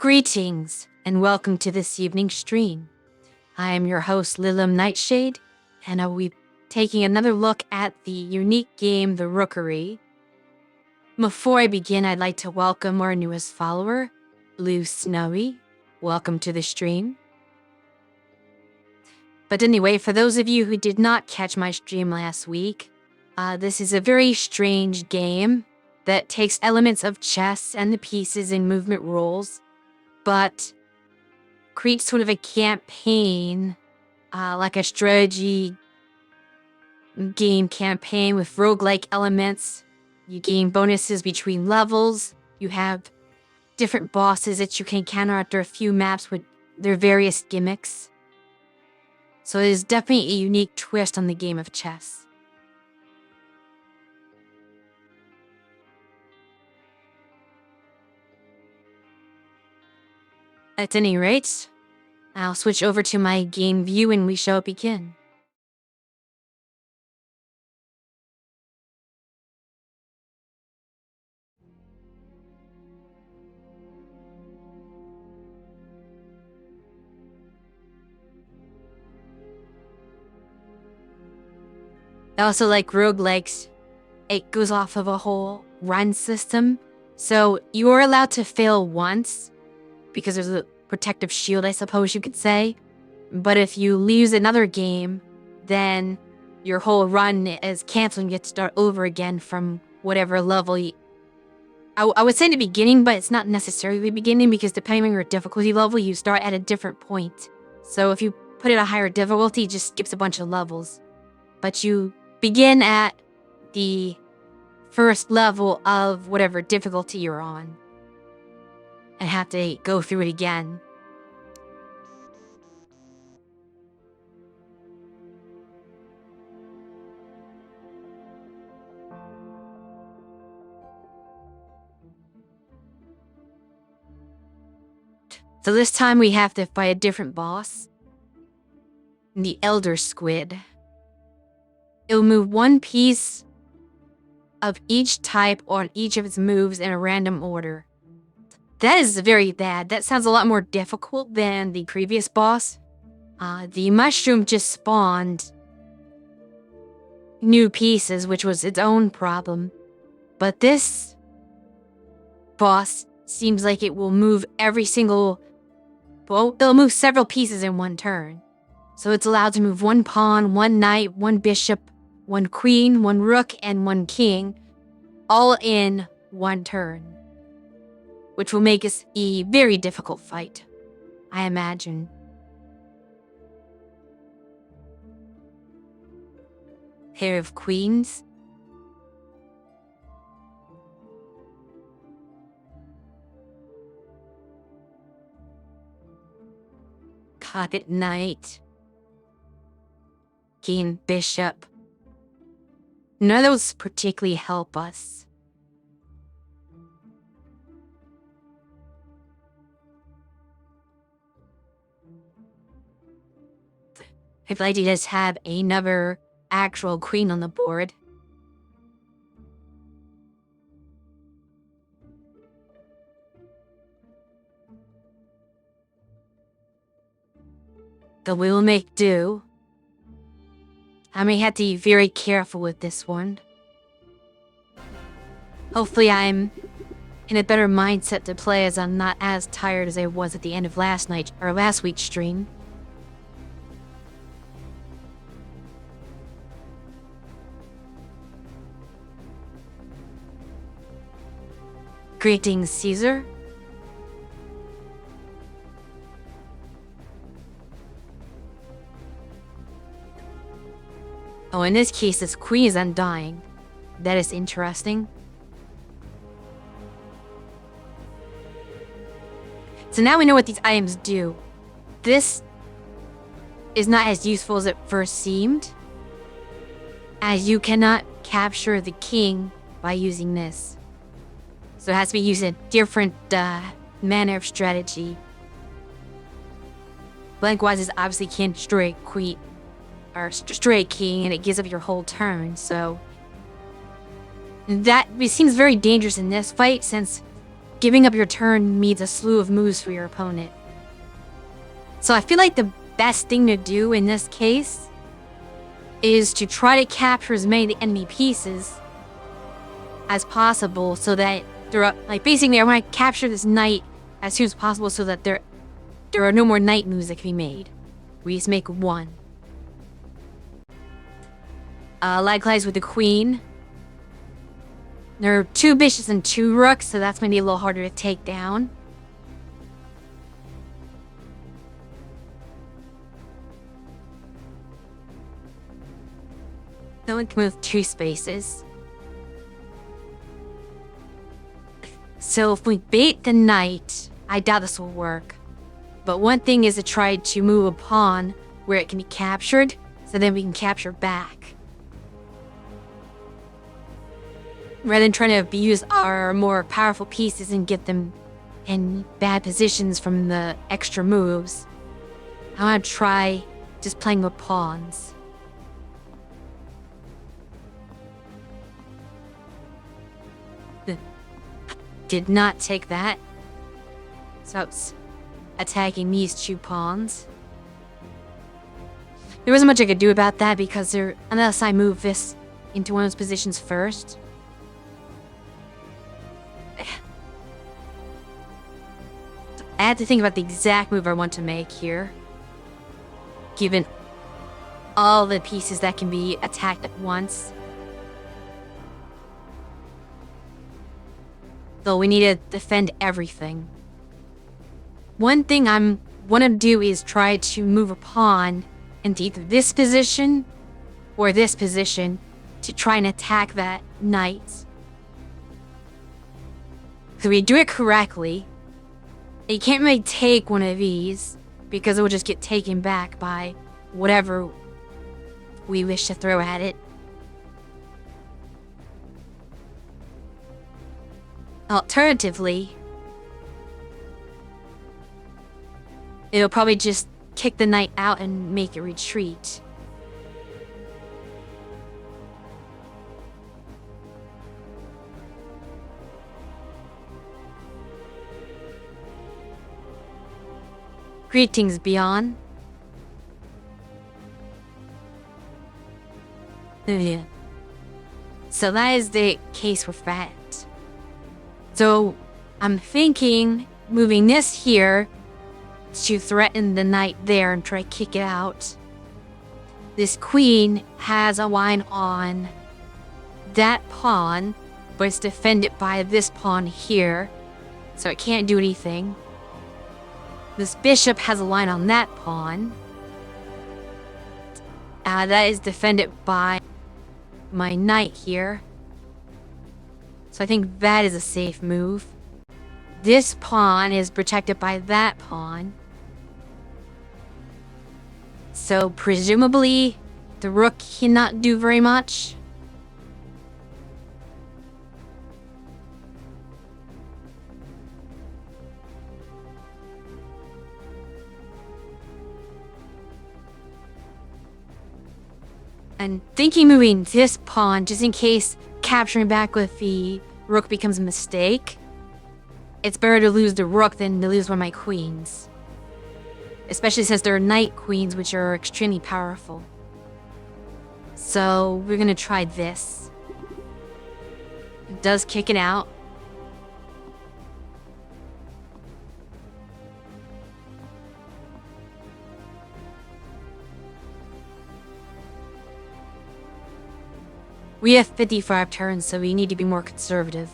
Greetings, and welcome to this evening's stream. I am your host, Lilim Nightshade, and I will be taking another look at the unique game, the Rookery. Before I begin, I'd like to welcome our newest follower, Blue Snowy. Welcome to the stream. But anyway, for those of you who did not catch my stream last week, this is a very strange game that takes elements of chess and the pieces and movement rules, but creates sort of a campaign, like a strategy game campaign with roguelike elements. You gain bonuses between levels. You have different bosses that you can encounter after a few maps with their various gimmicks. So it is definitely a unique twist on the game of chess. At any rate, I'll switch over to my game view and we shall begin. Also, like roguelikes, it goes off of a whole run system. So you are allowed to fail once, because there's a protective shield, I suppose you could say. But if you lose another game, then your whole run is canceled and you get to start over again from whatever level I would say the beginning, but it's not necessarily the beginning, because depending on your difficulty level, you start at a different point. So if you put it at a higher difficulty, it just skips a bunch of levels. But you begin at the first level of whatever difficulty you're on and have to go through it again. So this time we have to fight a different boss, the Elder Squid. It will move one piece of each type on each of its moves in a random order. That is very bad. That sounds a lot more difficult than the previous boss. The mushroom just spawned new pieces, which was its own problem. But this boss seems like it will move it'll move several pieces in one turn. So it's allowed to move one pawn, one knight, one bishop, one queen, one rook, and one king, all in one turn, which will make us a very difficult fight, I imagine. Pair of queens. Pocket knight. King bishop. None of those particularly help us. I'd like to just have another actual queen on the board. But we will make do. I may have to be very careful with this one. Hopefully I'm in a better mindset to play, as I'm not as tired as I was at the end of last week's stream. Greetings, Caesar. Oh, in this case, this queen is undying. That is interesting. So now we know what these items do. This is not as useful as it first seemed, as you cannot capture the king by using this. So it has to be used in a different manner of strategy. Likewise, it obviously can't destroy a queen or stray king, and it gives up your whole turn, so that it seems very dangerous in this fight, since giving up your turn means a slew of moves for your opponent. So I feel like the best thing to do in this case is to try to capture as many enemy pieces as possible so that basically I want to capture this knight as soon as possible so that there are no more knight moves that can be made. We just make one. Likewise with the queen. There are 2 bishops and 2 rooks, so that's maybe a little harder to take down. No one can move 2 spaces. So if we bait the knight, I doubt this will work. But one thing is to try to move a pawn where it can be captured, so then we can capture back. Rather than trying to use our more powerful pieces and get them in bad positions from the extra moves, I want to try just playing with pawns. Did not take that. So it's attacking these 2 pawns. There wasn't much I could do about that because unless I move this into one of those positions first. I had to think about the exact move I want to make here, given all the pieces that can be attacked at once. Though we need to defend everything. One thing I want to do is try to move a pawn into either this position or this position to try and attack that knight. So we do it correctly. You can't really take one of these because it will just get taken back by whatever we wish to throw at it. Alternatively, it'll probably just kick the knight out and make it retreat. Greetings, Beyond. Yeah. So that is the case with that. So I'm thinking moving this here to threaten the knight there and try to kick it out. This queen has a line on that pawn, but it's defended by this pawn here, so it can't do anything. This bishop has a line on that pawn. That is defended by my knight here. So I think that is a safe move. This pawn is protected by that pawn. So presumably, the rook cannot do very much. And thinking moving this pawn, just in case capturing back with the rook becomes a mistake, it's better to lose the rook than to lose one of my queens. Especially since there are knight queens, which are extremely powerful. So we're gonna try this. It does kick it out. We have 55 turns, so we need to be more conservative.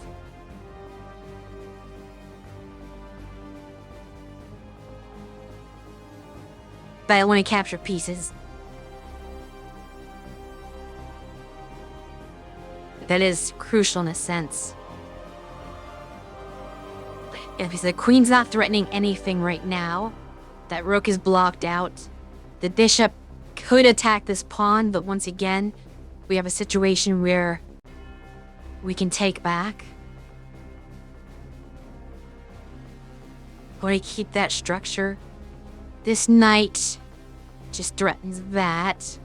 But I want to capture pieces. That is crucial in a sense. If the queen's not threatening anything right now, that rook is blocked out. The bishop could attack this pawn, but once again, we have a situation where we can take back. Or keep that structure. This knight just threatens that.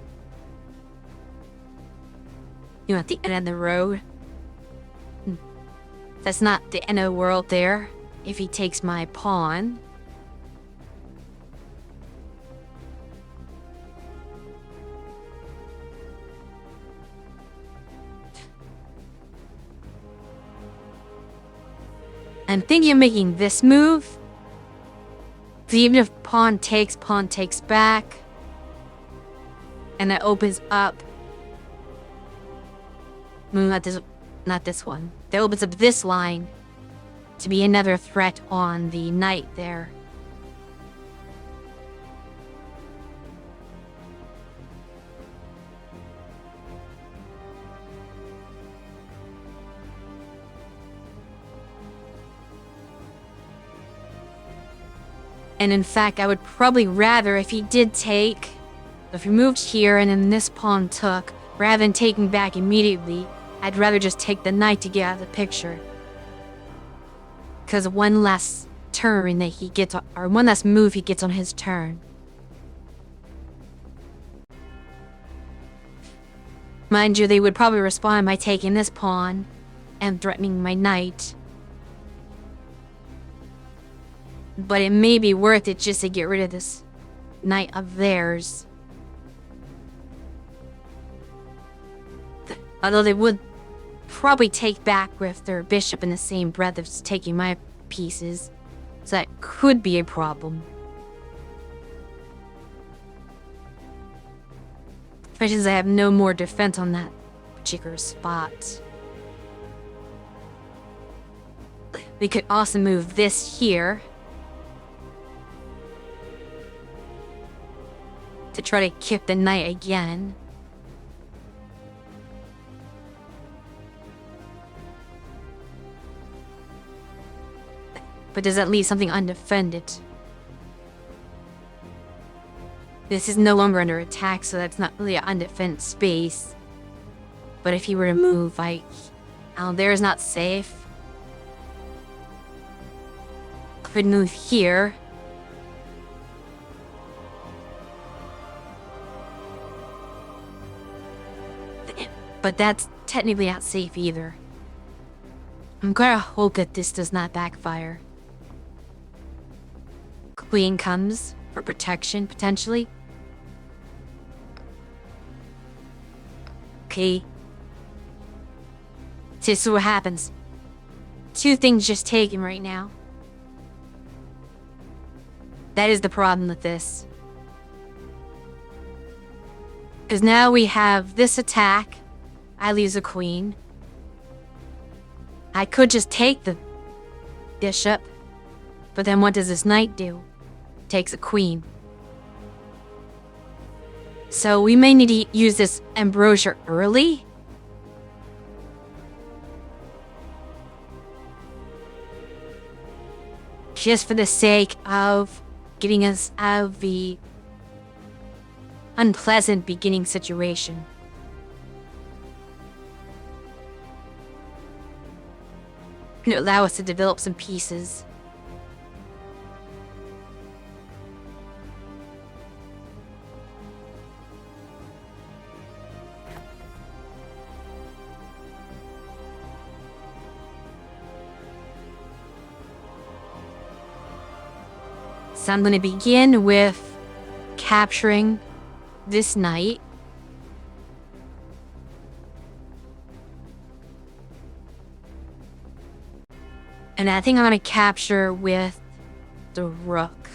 You know, at the end of the road. That's not the end of the world there if he takes my pawn. I'm thinking of making this move. So even if pawn takes back. And that opens up. Not this one. That opens up this line to be another threat on the knight there. And in fact, I would probably rather if he did take, if he moved here and then this pawn took, rather than taking back immediately, I'd rather just take the knight to get out of the picture. Because one less turn that he gets, or one less move he gets on his turn. Mind you, they would probably respond by taking this pawn and threatening my knight. But it may be worth it just to get rid of this knight of theirs. Although they would probably take back with their bishop in the same breath as taking my pieces. So that could be a problem. Especially since I have no more defense on that particular spot. We could also move this here. To try to kick the knight again. But does that leave something undefended? This is no longer under attack, so that's not really an undefended space. But if he were to move, there is not safe. Could move here. But that's technically not safe either. I'm gonna hope that this does not backfire. Queen comes for protection, potentially. Okay. This is what happens. Two things just taken right now. That is the problem with this. Because now we have this attack. I lose a queen. I could just take the bishop. But then what does this knight do? Takes a queen. So we may need to use this ambrosia early. Just for the sake of getting us out of the unpleasant beginning situation. To allow us to develop some pieces. So I'm going to begin with capturing this knight. And I think I'm going to capture with the rook.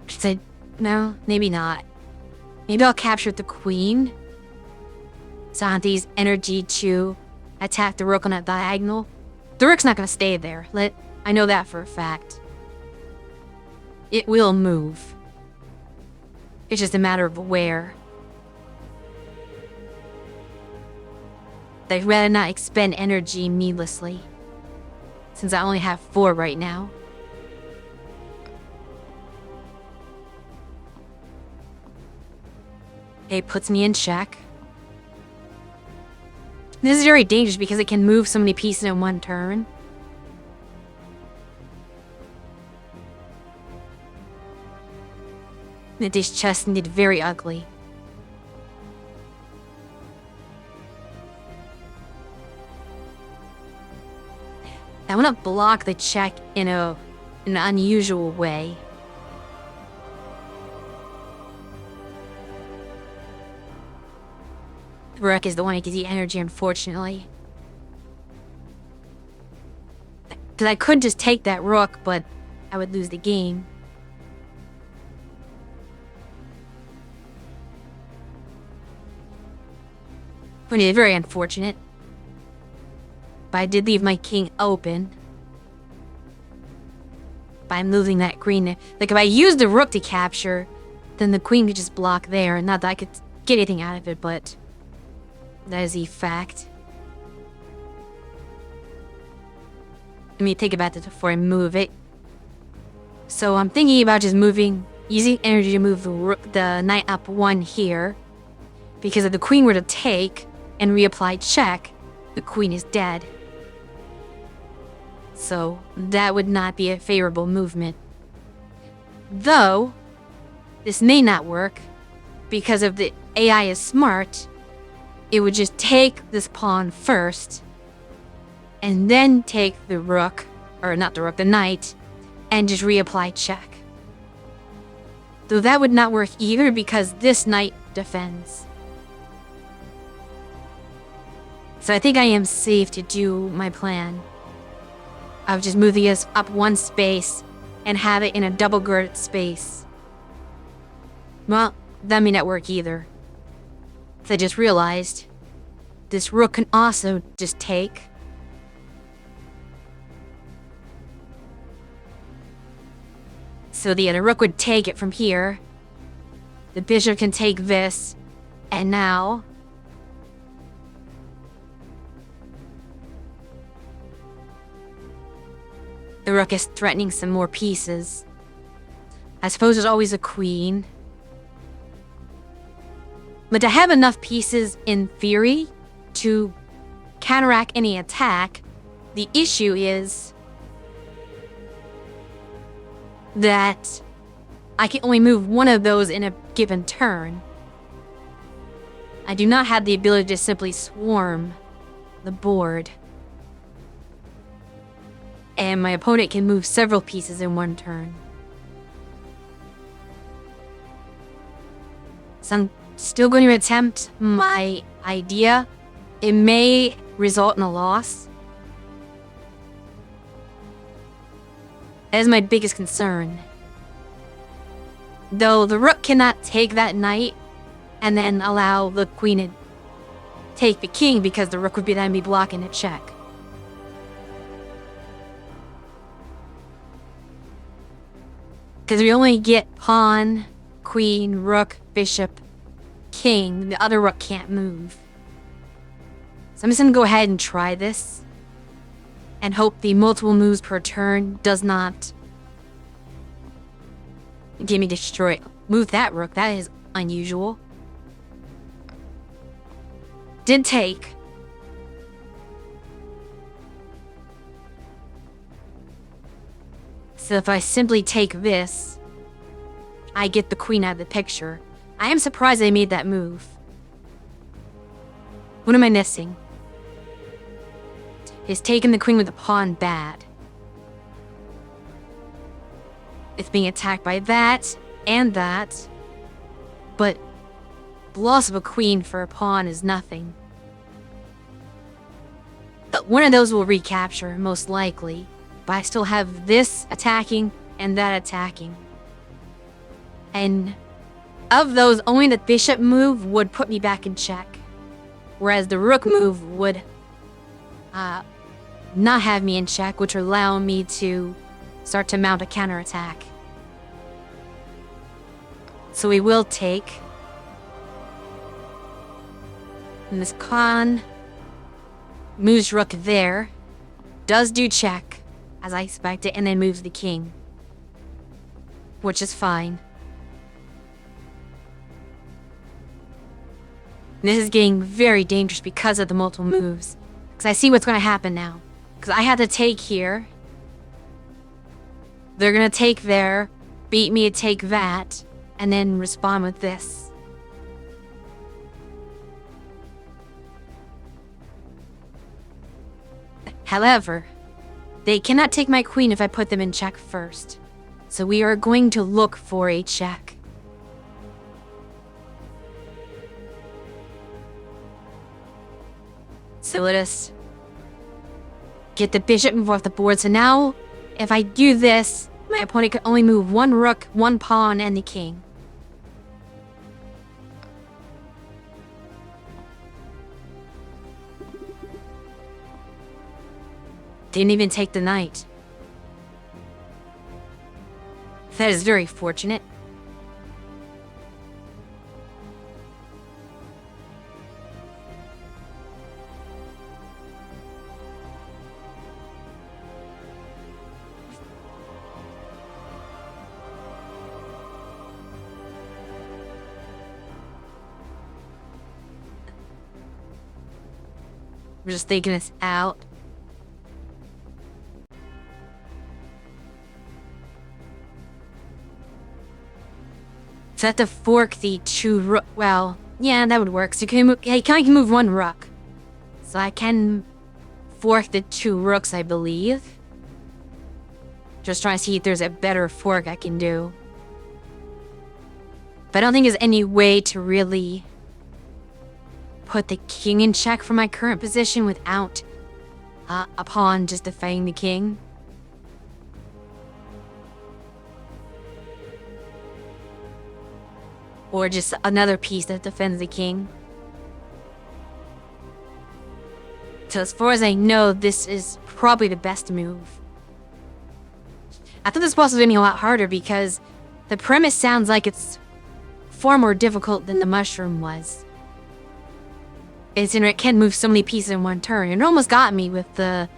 Said, no, maybe not. Maybe I'll capture the queen. So I have to use energy to attack the rook on that diagonal. The rook's not going to stay there. I know that for a fact. It will move. It's just a matter of where. I'd rather not expend energy needlessly, since I only have 4 right now. It puts me in check. This is very dangerous because it can move so many pieces in one turn. It is just indeed very ugly. I want to block the check in an unusual way. The rook is the one who gets the energy, unfortunately. Because I could just take that rook, but I would lose the game. Which is very unfortunate. But I did leave my king open. By moving that queen. Like, if I used the rook to capture, then the queen could just block there. Not that I could get anything out of it, but that is a fact. Let me think about it before I move it. So I'm thinking about just using energy to move the knight up 1 here. Because if the queen were to take and reapply check, the queen is dead. So that would not be a favorable movement. Though, this may not work, because if the AI is smart, it would just take this pawn first, and then take the rook, or not the rook, the knight, and just reapply check. Though that would not work either, because this knight defends. So I think I am safe to do my plan of just moving us up 1 space and have it in a double girded space. Well, that may not work either. So I just realized this rook can also just take. So the other rook would take it from here. The bishop can take this, and now the rook is threatening some more pieces. I suppose there's always a queen. But to have enough pieces in theory to counteract any attack, the issue is that I can only move 1 of those in a given turn. I do not have the ability to simply swarm the board. And my opponent can move several pieces in 1 turn. So I'm still going to attempt my idea. It may result in a loss. That is my biggest concern. Though the rook cannot take that knight and then allow the queen to take the king, because the rook would then be blocking a check. Because we only get pawn, queen, rook, bishop, king. The other rook can't move. So I'm just going to go ahead and try this. And hope the multiple moves per turn does not get me destroyed. Move that rook. That is unusual. Did take. So if I simply take this, I get the queen out of the picture. I am surprised they made that move. What am I missing? Is taking the queen with the pawn bad? It's being attacked by that and that. But the loss of a queen for a pawn is nothing. But 1 of those will recapture, most likely. But I still have this attacking and that attacking. And of those, only the bishop move would put me back in check. Whereas the rook move would not have me in check, which would allow me to start to mount a counterattack. So we will take. And this pawn moves rook there. Does do check, as I expected, and then moves the king. Which is fine. This is getting very dangerous because of the multiple moves. Because I see what's going to happen now. Because I had to take here. They're going to take there. Beat me to take that. and then respond with this. However, they cannot take my queen if I put them in check first. So we are going to look for a check. So let us get the bishop move off the board. So now, if I do this, my opponent can only move one rook, one pawn, and the king. Didn't even take the knight. That is very fortunate. I'm just thinking this out. So I have to fork the 2 rook. Well, yeah, that would work. So you can move, I can move 1 rook. So I can fork the 2 rooks, I believe. Just trying to see if there's a better fork I can do. But I don't think there's any way to really put the king in check from my current position without a pawn just defending the king. Or just another piece that defends the king. So as far as I know, this is probably the best move. I thought this boss was going to be a lot harder because the premise sounds like it's far more difficult than the mushroom was. It can move so many pieces in one turn. It almost got me with the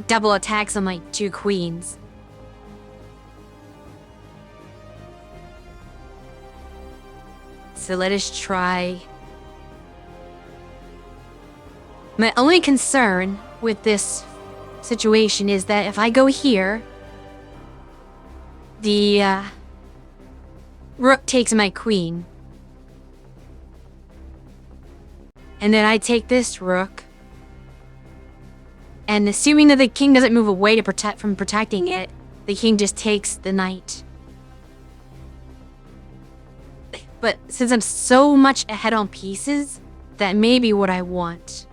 double attacks on my 2 queens. So let us try. My only concern with this situation is that if I go here, the rook takes my queen. And then I take this rook. And assuming that the king doesn't move away to protect from protecting it, the king just takes the knight. But since I'm so much ahead on pieces, that may be what I want.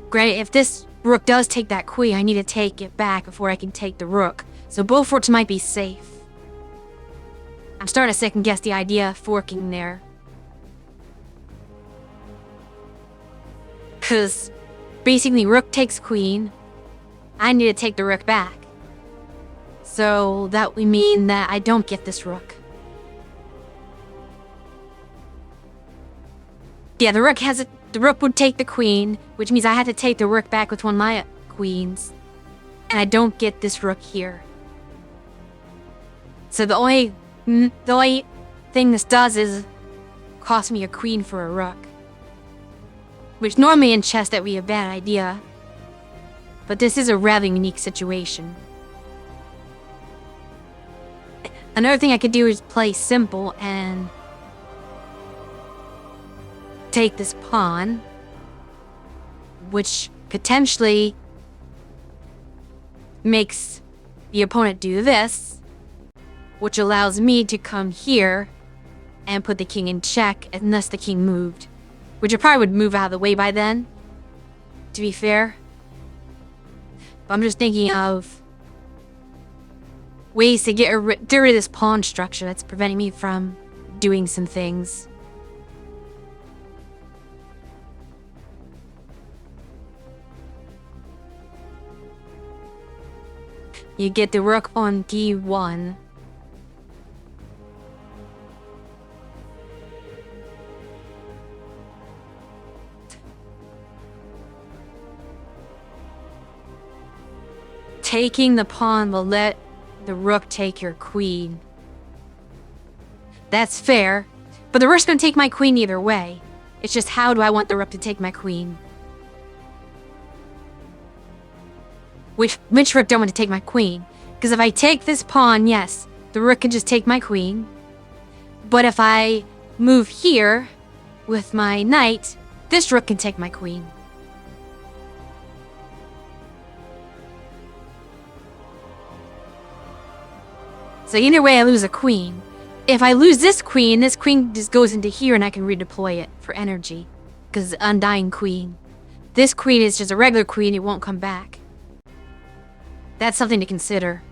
Granted, if this rook does take that queen, I need to take it back before I can take the rook. So both forks might be safe. I'm starting to second guess the idea of forking there. Because basically rook takes queen. I need to take the rook back. So that would mean that I don't get this rook. Yeah, the rook would take the queen, which means I have to take the rook back with one of my queens. And I don't get this rook here. So the only thing this does is cost me a queen for a rook. Which normally in chess that would be a bad idea. But this is a rather unique situation. Another thing I could do is play simple and take this pawn, which potentially makes the opponent do this, which allows me to come here and put the king in check unless the king moved, which it probably would move out of the way by then, to be fair. But I'm just thinking of ways to get rid of this pawn structure that's preventing me from doing some things. You get the rook on d1. Taking the pawn will let the rook take your queen. That's fair, but the rook's gonna take my queen either way. It's just how do I want the rook to take my queen? Which rook don't want to take my queen? Because if I take this pawn, yes, the rook can just take my queen. But if I move here with my knight, this rook can take my queen. So either way, I lose a queen. If I lose this queen just goes into here and I can redeploy it for energy. Because it's Undying Queen. This queen is just a regular queen, it won't come back. That's something to consider.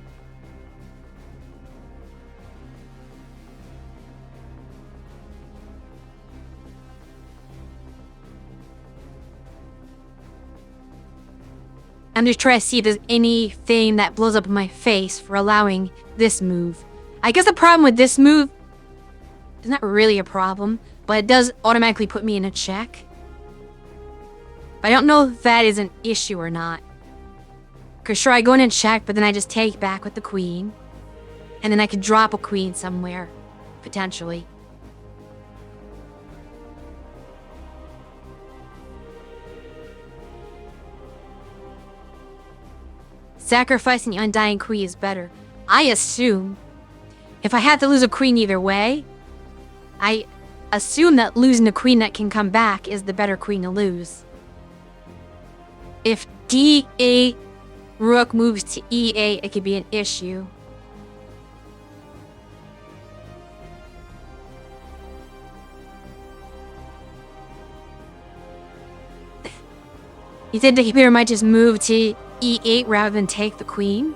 I'm just trying to see if there's anything that blows up in my face for allowing this move. I guess the problem with this move is not really a problem, but it does automatically put me in a check. But I don't know if that is an issue or not. Because sure, I go in and check, but then I just take back with the queen. And then I could drop a queen somewhere, potentially. Sacrificing the Undying Queen is better. I assume. If I had to lose a queen either way, I assume that losing a queen that can come back is the better queen to lose. If D8 rook moves to E8, it could be an issue. You think the computer might just move to E8 rather than take the queen?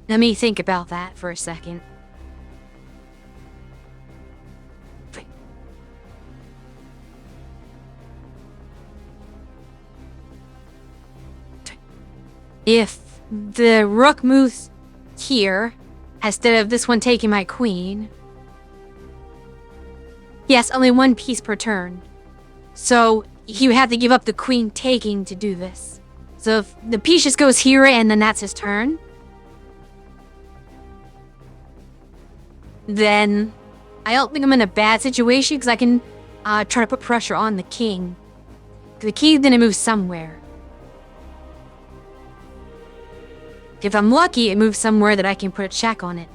Let me think about that for a second. If the rook moves here, instead of this one taking my queen... Yes, only one piece per turn. So, he would have to give up the queen taking to do this. So if the piece just goes here and then that's his turn, then I don't think I'm in a bad situation because I can try to put pressure on the king. The king's gonna move somewhere. If I'm lucky, it moves somewhere that I can put a check on it.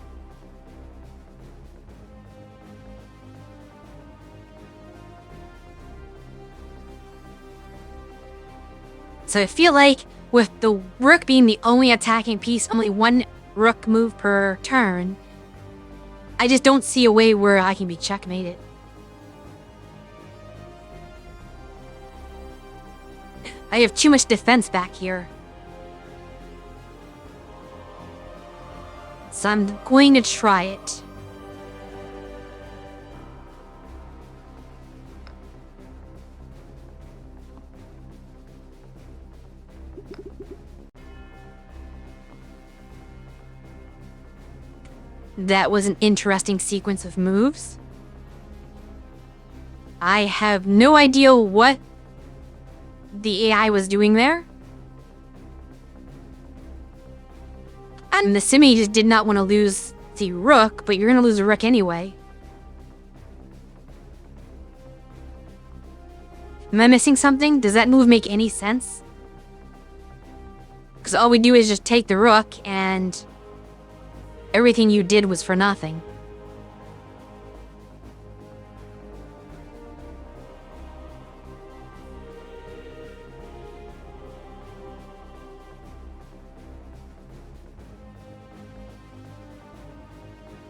So I feel like with the rook being the only attacking piece, only one rook move per turn, I just don't see a way where I can be checkmated. I have too much defense back here. So I'm going to try it. That was an interesting sequence of moves. I have no idea what the AI was doing there. And the Simi just did not want to lose the rook, but you're going to lose the rook anyway. Am I missing something? Does that move make any sense? Because all we do is just take the rook and everything you did was for nothing.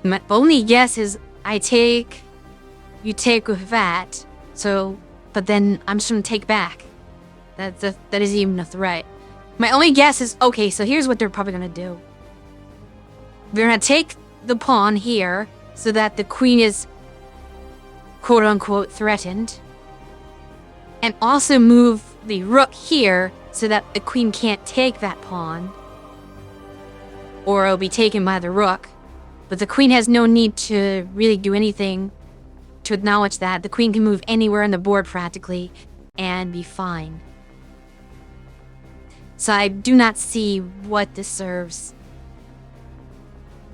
My only guess is you take with that, so, but then I'm just gonna take back. That is even a threat. My only guess is, okay, so here's what they're probably gonna do. They're gonna take the pawn here, so that the queen is quote-unquote threatened. And also move the rook here, so that the queen can't take that pawn. Or it'll be taken by the rook. But the queen has no need to really do anything to acknowledge that. The queen can move anywhere on the board practically and be fine. So I do not see what this serves.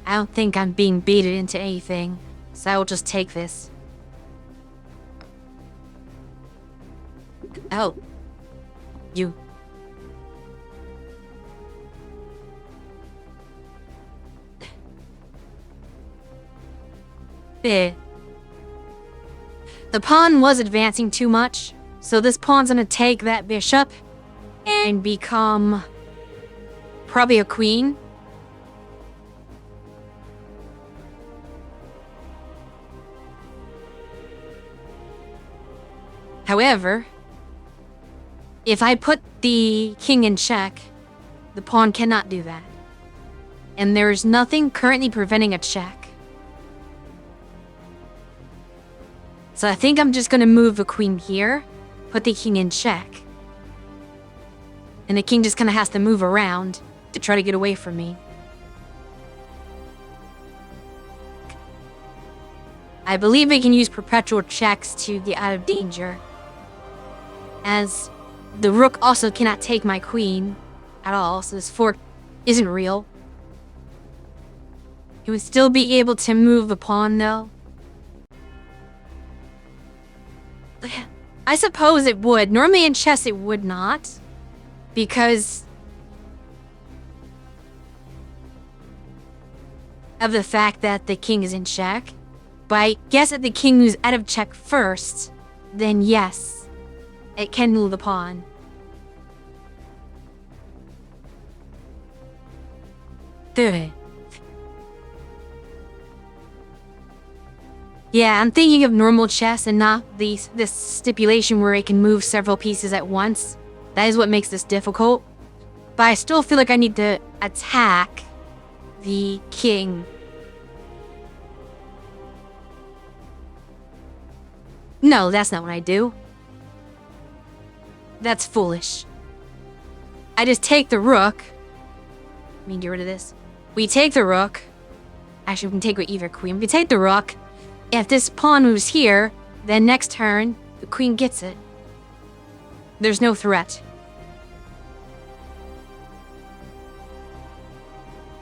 I don't think I'm being baited into anything, so I will just take this. Oh. You. Eh. The pawn was advancing too much, so this pawn's gonna take that bishop and become probably a queen. However, if I put the king in check, the pawn cannot do that. And there is nothing currently preventing a check. So I think I'm just gonna move the queen here, put the king in check. And the king just kinda has to move around to try to get away from me. I believe we can use perpetual checks to get out of danger, as the rook also cannot take my queen at all, so this fork isn't real. He would still be able to move the pawn, though. I suppose it would. Normally in chess it would not, because of the fact that the king is in check. But I guess if the king moves out of check first, then yes, it can move the pawn. Yeah, I'm thinking of normal chess and not this stipulation where it can move several pieces at once. That is what makes this difficult. But I still feel like I need to attack the king. No, that's not what I do. That's foolish. I just take the rook. Let me get rid of this. We take the rook. Actually, we can take with either queen. We take the rook. If this pawn moves here, then next turn, the queen gets it. There's no threat.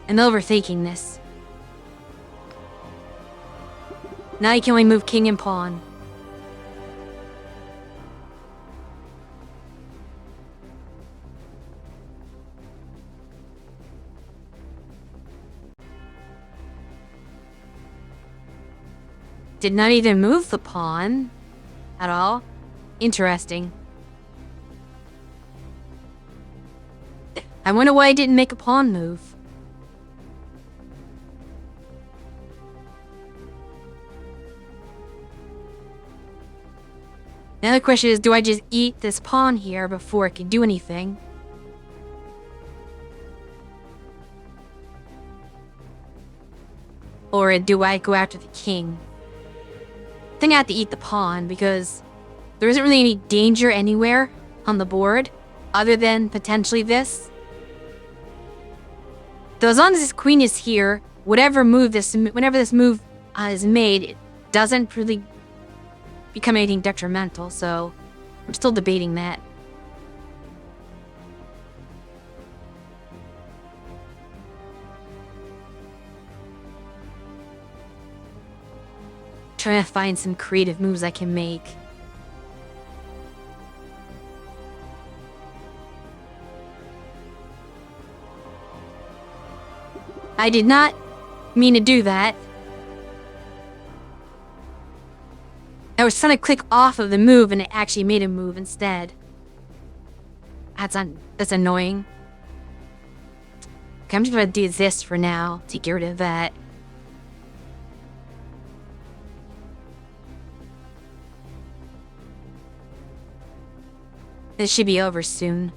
I'm overthinking this. Now you can only move king and pawn. Did not even move the pawn at all. Interesting. I wonder why I didn't make a pawn move. Now the question is, do I just eat this pawn here before it can do anything? Or do I go after the king? I think I have to eat the pawn because there isn't really any danger anywhere on the board other than potentially this. Though as long as this queen is here, whenever this move is made, it doesn't really become anything detrimental, so I'm still debating that. Trying to find some creative moves I can make. I did not mean to do that. I was trying to click off of the move and it actually made a move instead. That's annoying. Okay, I'm just gonna do this for now to get rid of that. This should be over soon.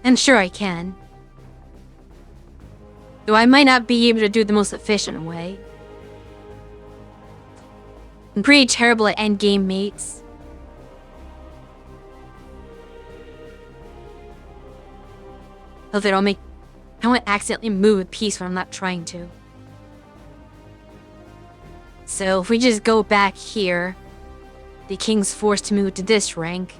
And sure I can. Though I might not be able to do it the most efficient way. I'm pretty terrible at endgame mates. Hope that I won't accidentally move a piece when I'm not trying to. So if we just go back here, the king's forced to move to this rank.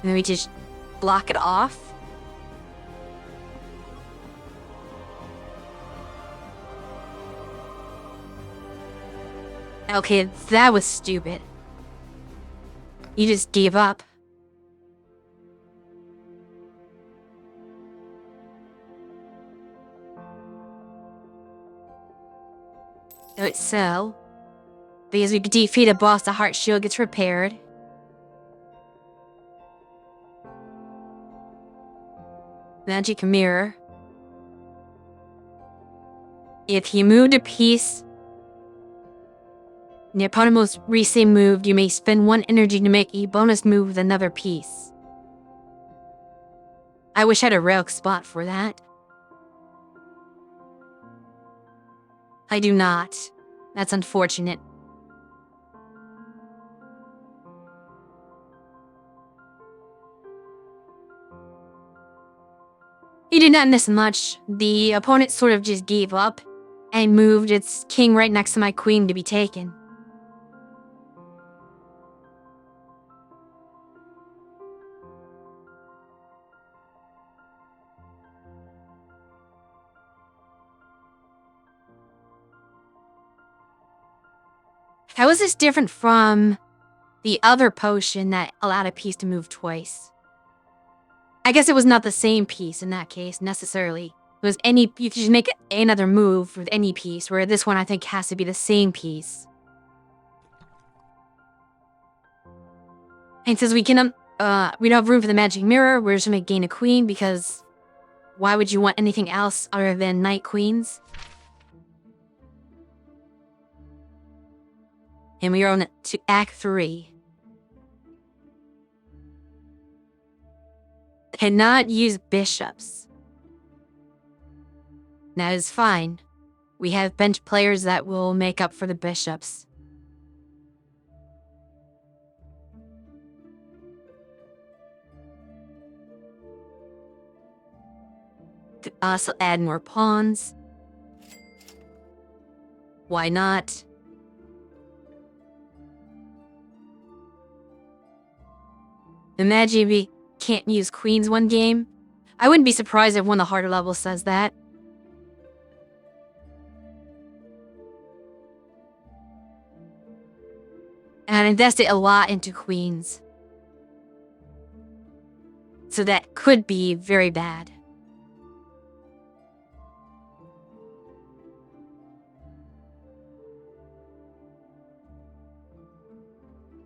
And then we just block it off. Okay, that was stupid. You just gave up. So, because we defeat a boss, the heart shield gets repaired. Magic mirror. If you moved a piece, the opponent most recently moved, you may spend 1 energy to make a bonus move with another piece. I wish I had a relic spot for that. I do not. That's unfortunate. He did not miss much. The opponent sort of just gave up and moved its king right next to my queen to be taken. How is this different from the other potion that allowed a piece to move twice? I guess it was not the same piece in that case, necessarily. It was you could just make another move with any piece, where this one I think has to be the same piece. And since we don't have room for the magic mirror, we're just gonna gain a queen, because why would you want anything else other than knight queens? And we are on to Act 3. Cannot use bishops. That is fine. We have bench players that will make up for the bishops. To also add more pawns. Why not? Imagine we can't use queens one game. I wouldn't be surprised if one of the harder levels says that. And I invested a lot into queens. So that could be very bad.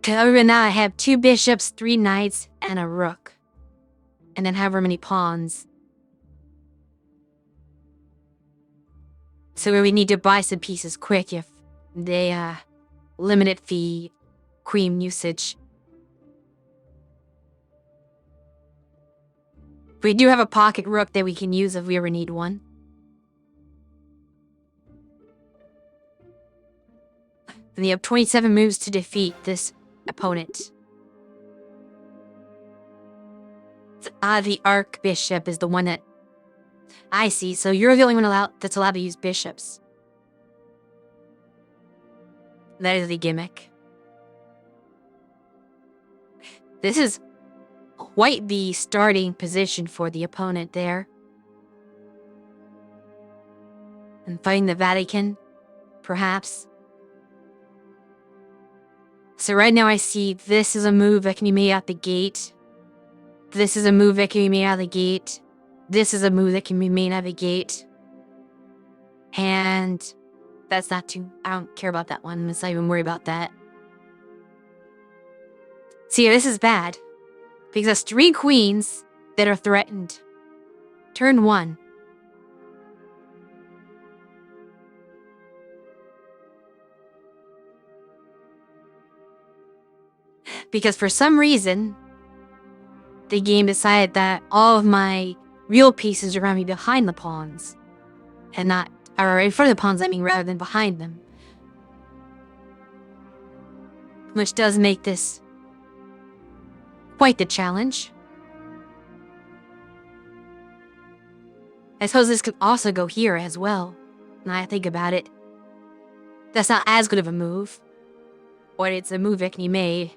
However, now I have 2 bishops, 3 knights, and a rook. And then however many pawns. So we need to buy some pieces quick if they limited the queen usage. We do have a pocket rook that we can use if we ever need one. And you have 27 moves to defeat this opponent. The archbishop is the one that I see, so you're the only one that's allowed to use bishops. That is the gimmick. This is quite the starting position for the opponent there. And fighting the Vatican, perhaps. So right now I see this is a move that can be made out the gate. This is a move that can be made out of the gate. This is a move that can be made out of the gate. And that's not too... I don't care about that one. Let's not even worry about that. See, this is bad. Because there's 3 queens that are threatened. Turn 1. Because for some reason, the game decided that all of my real pieces are going to be behind the pawns. And not... or in front of the pawns, I mean, rather than behind them. Which does make this quite the challenge. I suppose this could also go here as well. Now I think about it. That's not as good of a move. Or it's a move that can be made.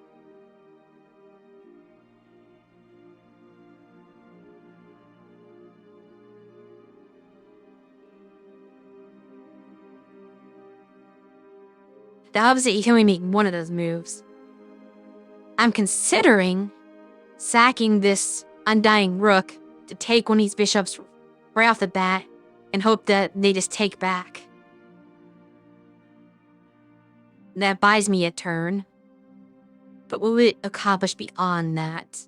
Obviously, you can only make one of those moves. I'm considering sacking this Undying Rook to take one of these bishops right off the bat and hope that they just take back. That buys me a turn. But what will it accomplish beyond that?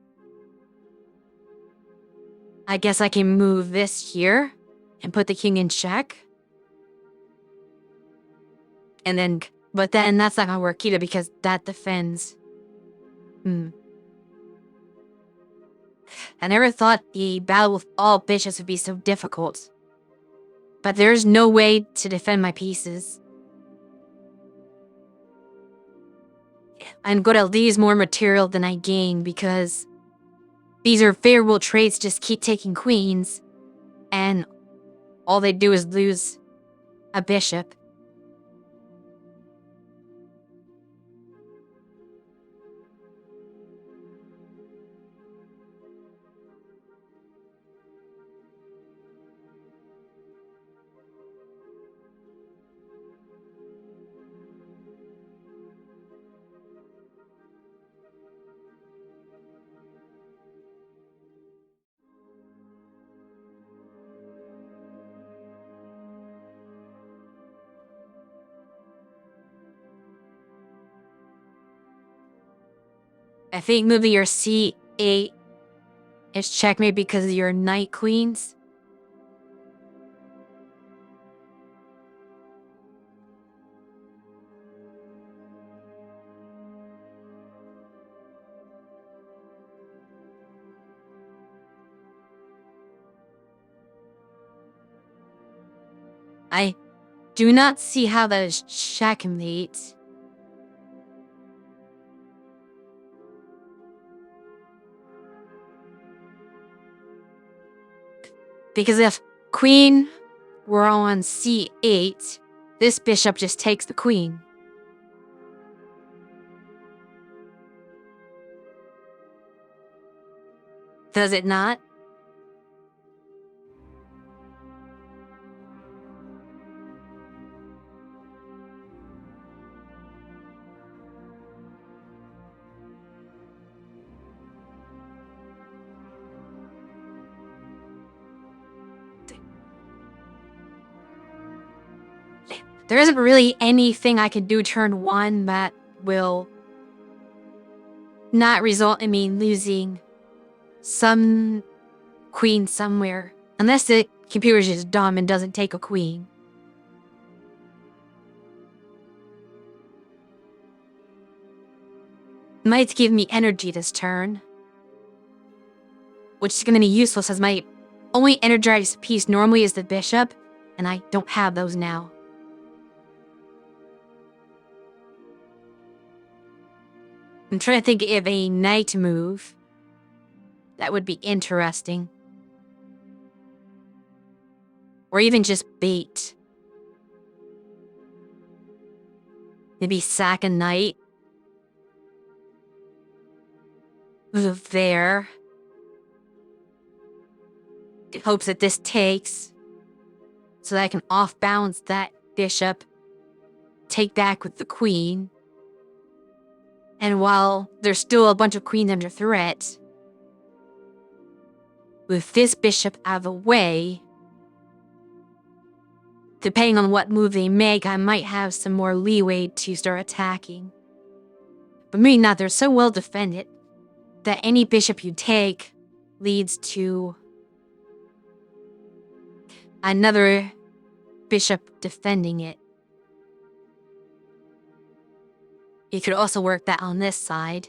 I guess I can move this here and put the king in check. But then that's not gonna work either because that defends. I never thought the battle with all bishops would be so difficult. But there's no way to defend my pieces. I'm gonna lose more material than I gain because these are favorable trades, just keep taking queens, and all they do is lose a bishop. I think moving your c8 is checkmate because of your knight queens. I do not see how that is checkmate. Because if queen were on c8, this bishop just takes the queen. Does it not? There isn't really anything I can do turn 1 that will not result in me losing some queen somewhere. Unless the computer's just dumb and doesn't take a queen. Might give me energy this turn. Which is going to be useless as my only energized piece normally is the bishop. And I don't have those now. I'm trying to think of a knight move that would be interesting. Or even just bait. Maybe sack a knight. Move there. It hopes that this takes. So that I can off-balance that bishop. Take back with the queen. And while there's still a bunch of queens under threat, with this bishop out of the way, depending on what move they make, I might have some more leeway to start attacking. But maybe not, they're so well defended that any bishop you take leads to another bishop defending it. You could also work that on this side.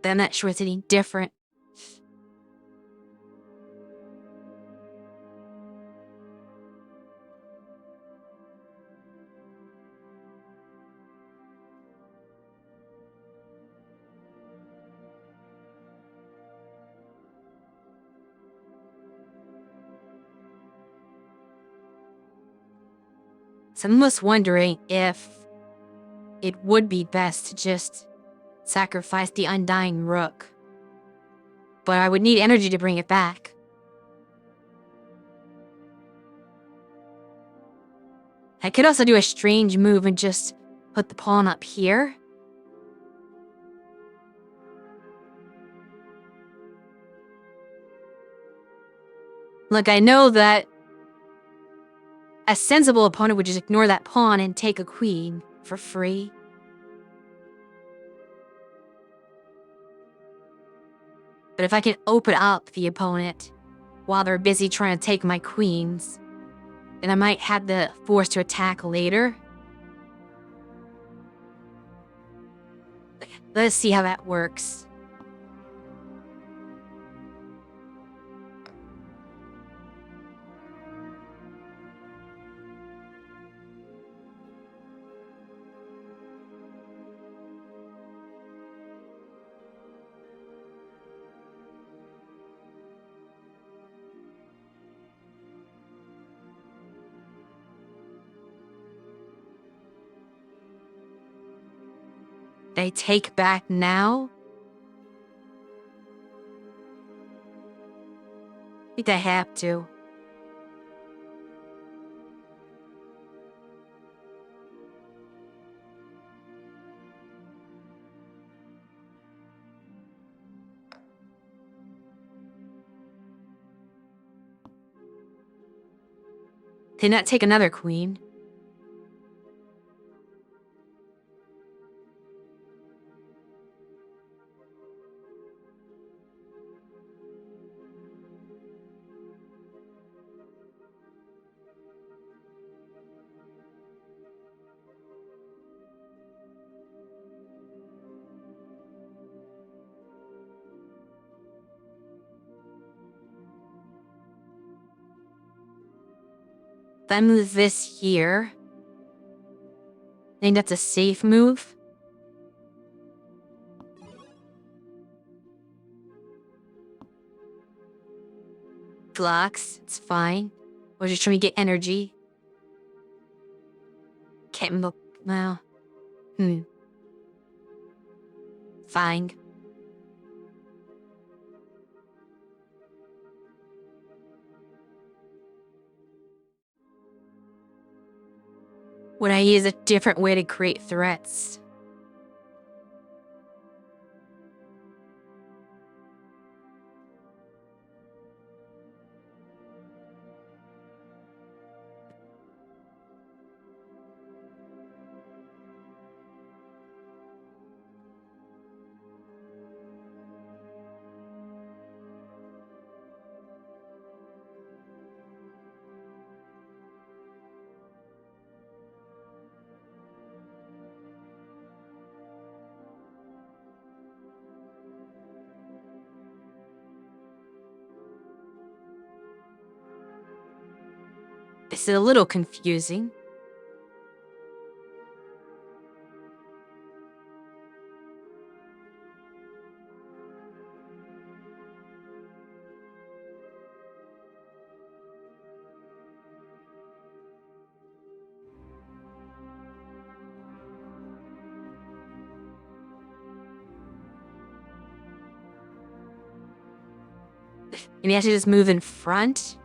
But I'm not sure it's any different. So I'm almost wondering if it would be best to just sacrifice the Undying Rook. But I would need energy to bring it back. I could also do a strange move and just put the pawn up here. Look, I know that a sensible opponent would just ignore that pawn and take a queen for free. But if I can open up the opponent while they're busy trying to take my queens, then I might have the force to attack later. Let's see how that works. They take back now? I think I have to. Did not take another queen. If I move this here, I think that's a safe move. Blocks, it's fine. We're just trying to get energy. Can't look now. Fine. Would I use a different way to create threats? This is a little confusing. Maybe I should just move in front?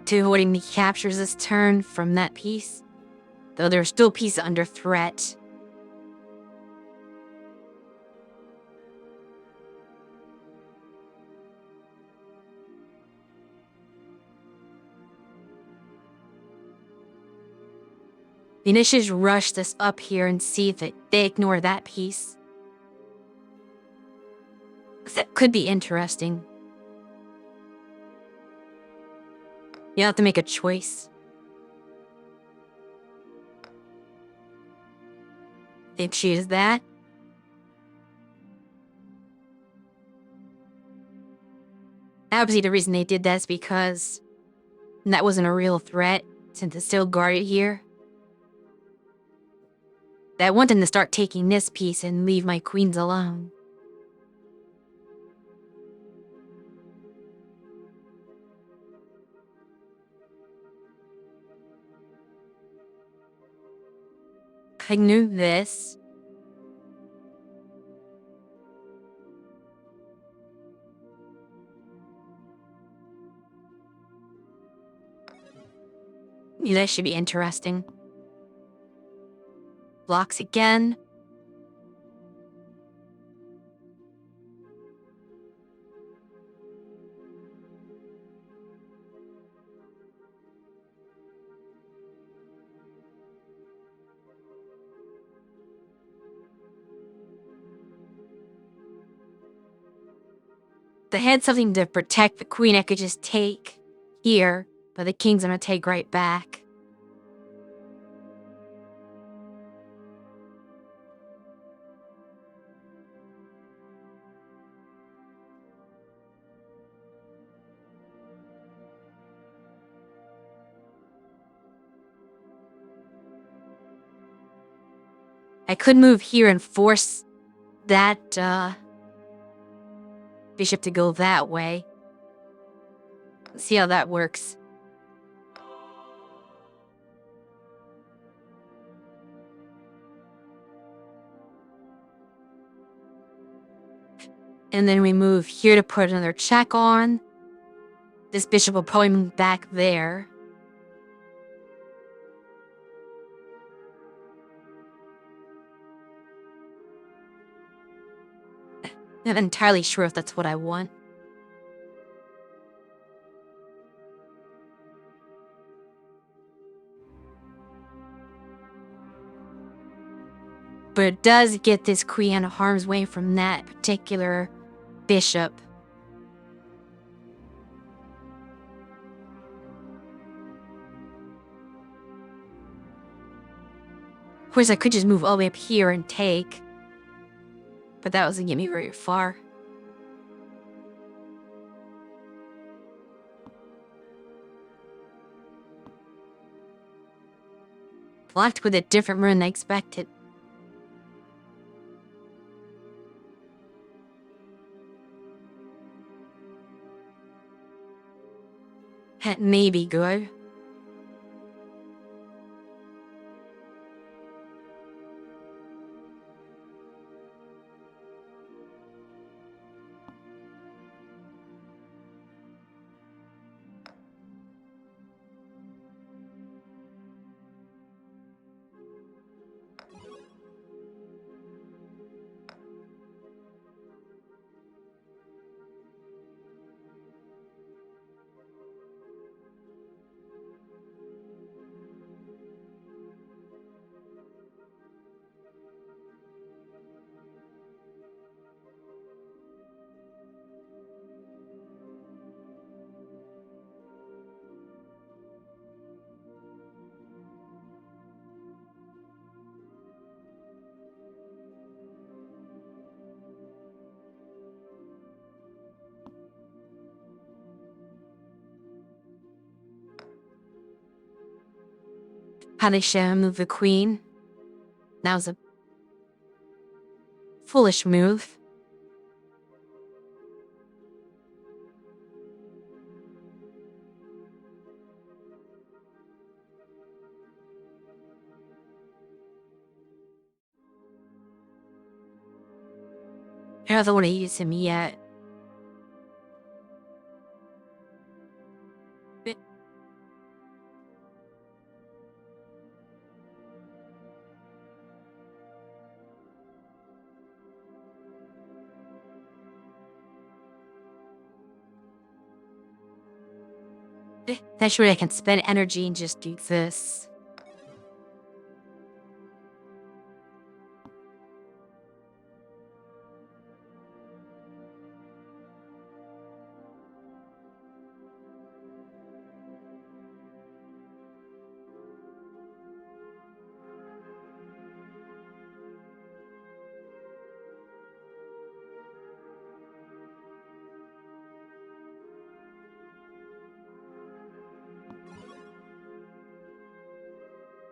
To avoiding the captures this turn from that piece. Though there are still pieces under threat. The initiatives rush this up here and see if they ignore that piece. That could be interesting. You have to make a choice. They choose that. Obviously, the reason they did that is because that wasn't a real threat, since it's still guarded here. I want them to start taking this piece and leave my queens alone. I knew this. Yeah, that should be interesting. Blocks again. They had something to protect the queen I could just take here, but the king's gonna take right back. I could move here and force that, bishop to go that way. Let's see how that works. And then we move here to put another check on. This bishop will probably move back there. I'm not entirely sure if that's what I want. But it does get this queen out of harm's way from that particular bishop. Of course, I could just move all the way up here and take. But that doesn't get me very far. Blocked with a different rune than I expected. That may be good. How they should move the queen. That was a foolish move. I don't want to use him yet. That's where I can spend energy and just do this.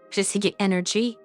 Just to get energy.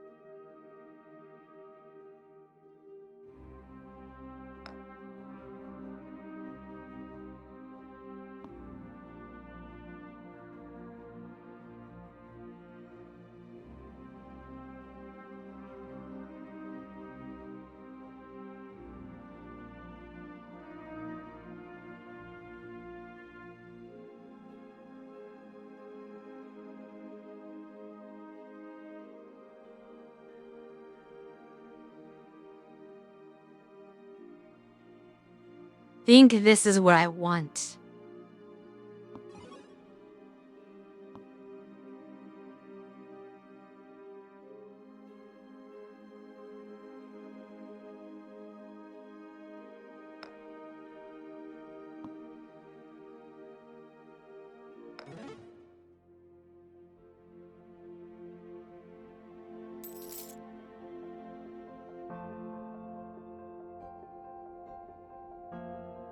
think this is what I want.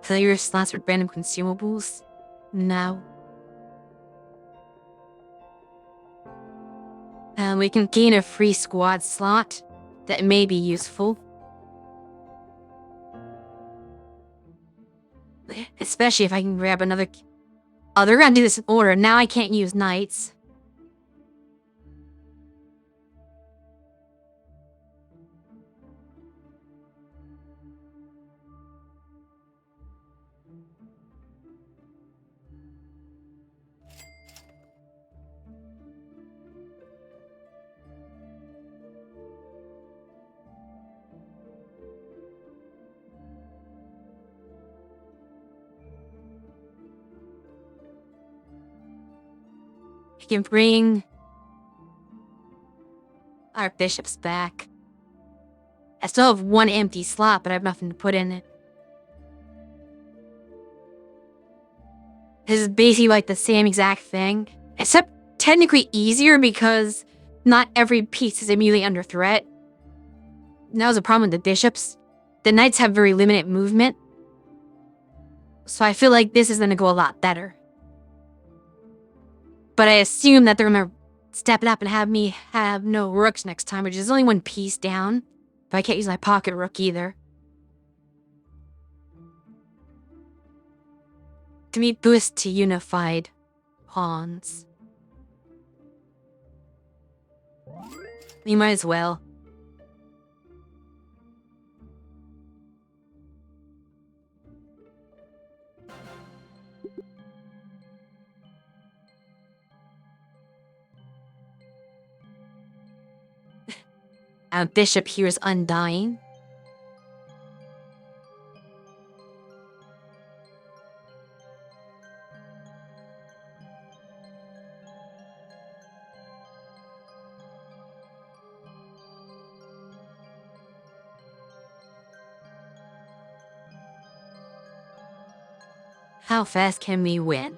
Fill your slots with random consumables? No. We can gain a free squad slot that may be useful. Especially if I can grab another... Oh, they're gonna do this in order. Now I can't use knights. I can bring our bishops back. I still have one empty slot, but I have nothing to put in it. This is basically like the same exact thing, except technically easier because not every piece is immediately under threat. And that was a problem with the bishops. The knights have very limited movement, so I feel like this is going to go a lot better. But I assume that they're going to step it up and have me have no rooks next time, which is only one piece down. But I can't use my pocket rook either. Can we boost to unified pawns? We might as well. Our bishop here is undying. How fast can we win?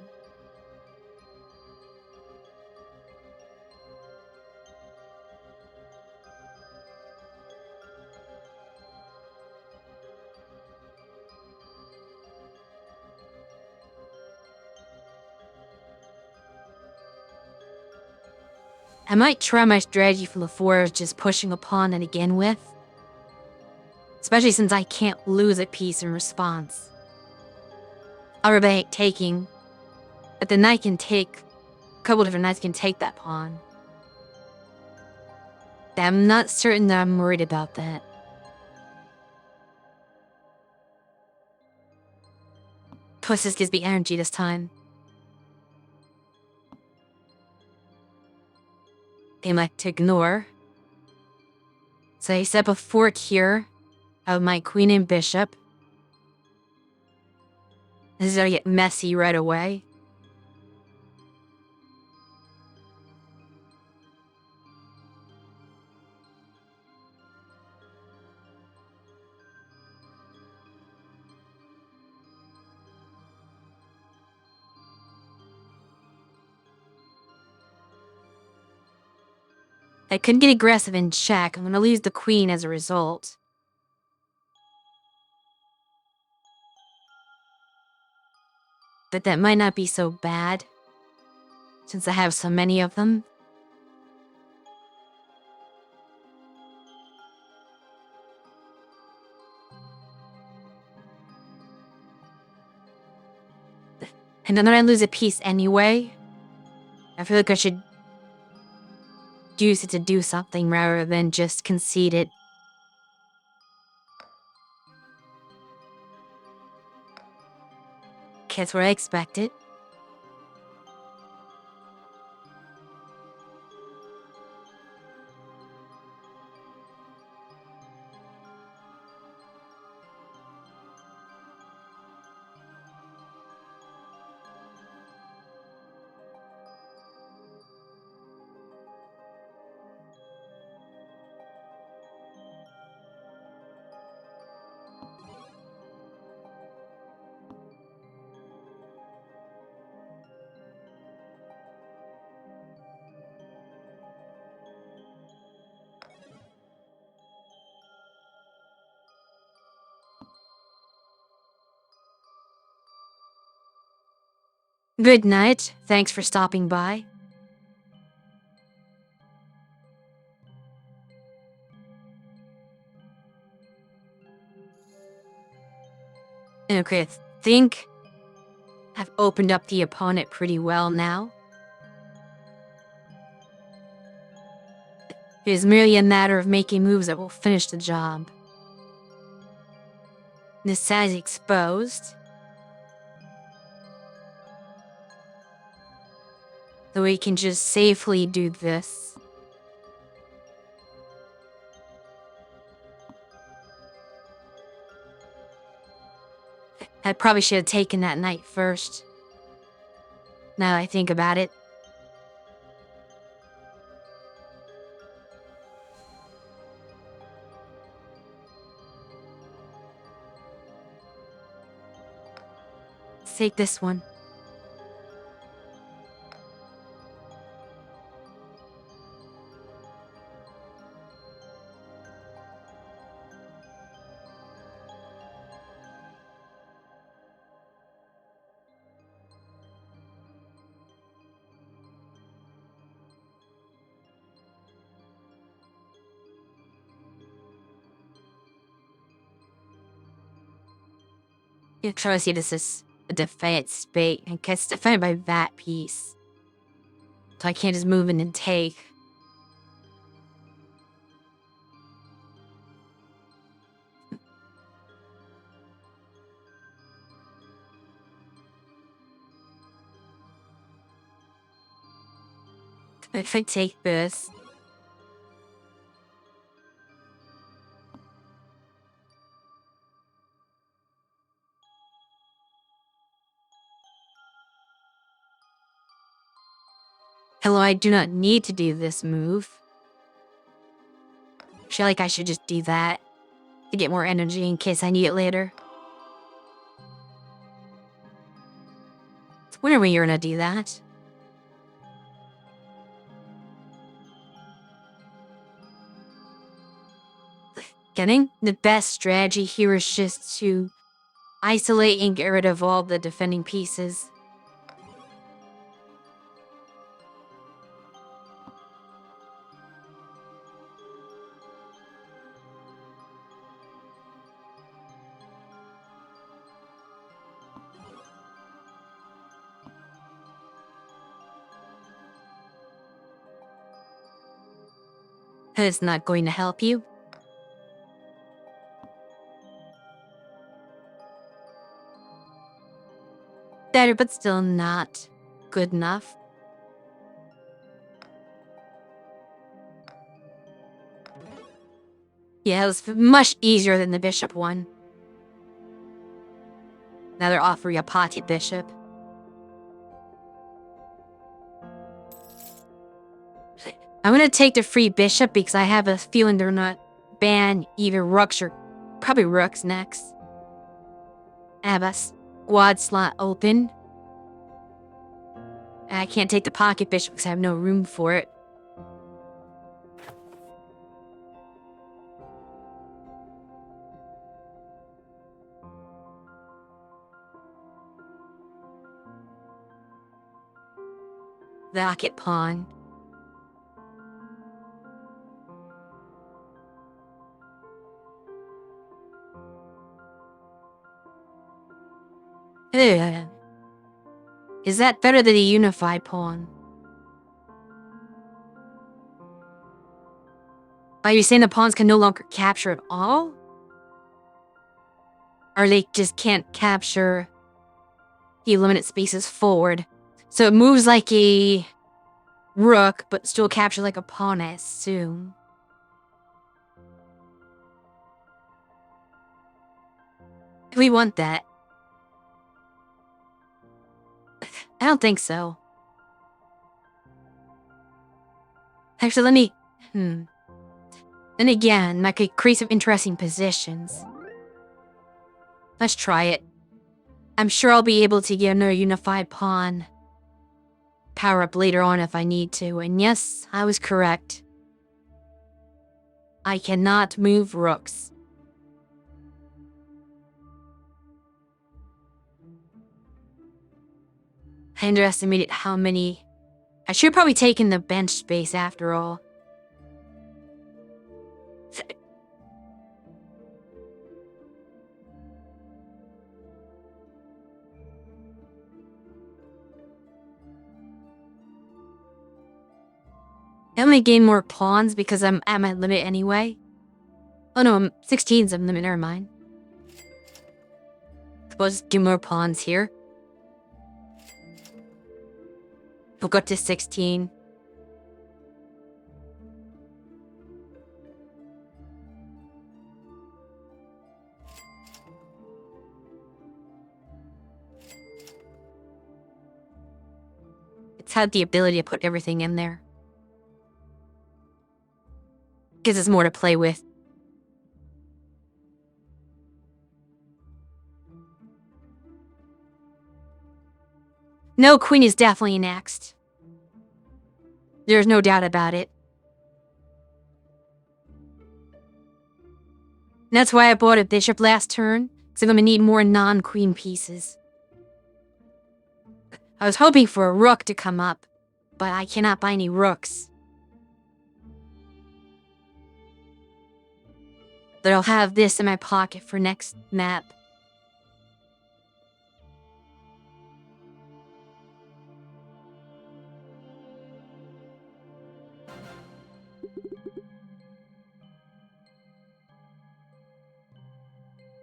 I might try my strategy for the four, just pushing a pawn to begin with. Especially since I can't lose a piece in response. I'll rebate taking, but the knight can take... A couple different knights can take that pawn. I'm not certain that I'm worried about that. Puss gives me energy this time. They like to ignore. So I set up a fort here of my queen and bishop. This is gonna get messy right away. I couldn't get aggressive in check. I'm gonna lose the queen as a result. But that might not be so bad, since I have so many of them. And then I lose a piece anyway. I feel like I should use it to do something rather than just concede it. That's what I expected. Good night. Thanks for stopping by. Okay, I think I've opened up the opponent pretty well now. It is merely a matter of making moves that will finish the job. This side is exposed. So we can just safely do this. I probably should have taken that knight first. Now that I think about it. Let's take this one. You try to see this as a defense space, and gets defended by that piece. So I can't just move in and take. If I take this. Hello, I do not need to do this move. I feel like I should just do that to get more energy in case I need it later. When are we gonna do that? Getting the best strategy here is just to isolate and get rid of all the defending pieces. It's not going to help you. Better, but still not good enough. Yeah, it was much easier than the bishop one. Now they're offering a potted bishop. I'm gonna take the free bishop because I have a feeling they're not ban either rooks or probably rooks next. I have a squad slot open. I can't take the pocket bishop because I have no room for it. The pocket pawn. Ugh. Is that better than a unified pawn? Are you saying the pawns can no longer capture at all? Or they just can't capture the limited spaces forward? So it moves like a rook, but still captures like a pawn, I assume. We want that. I don't think so. Actually, let me... Then again, that could create some interesting positions. Let's try it. I'm sure I'll be able to get another unified pawn power up later on if I need to, and yes, I was correct. I cannot move rooks. I underestimated how many... I should have probably taken the bench space after all. I only gain more pawns because I'm at my limit anyway. Oh no, 16's I'm limit, never mind. Suppose just get more pawns here. We'll go to 16. It's had the ability to put everything in there. Gives us more to play with. No, queen is definitely next. There's no doubt about it. And that's why I bought a bishop last turn, because I'm going to need more non-queen pieces. I was hoping for a rook to come up, but I cannot buy any rooks. But I'll have this in my pocket for next map.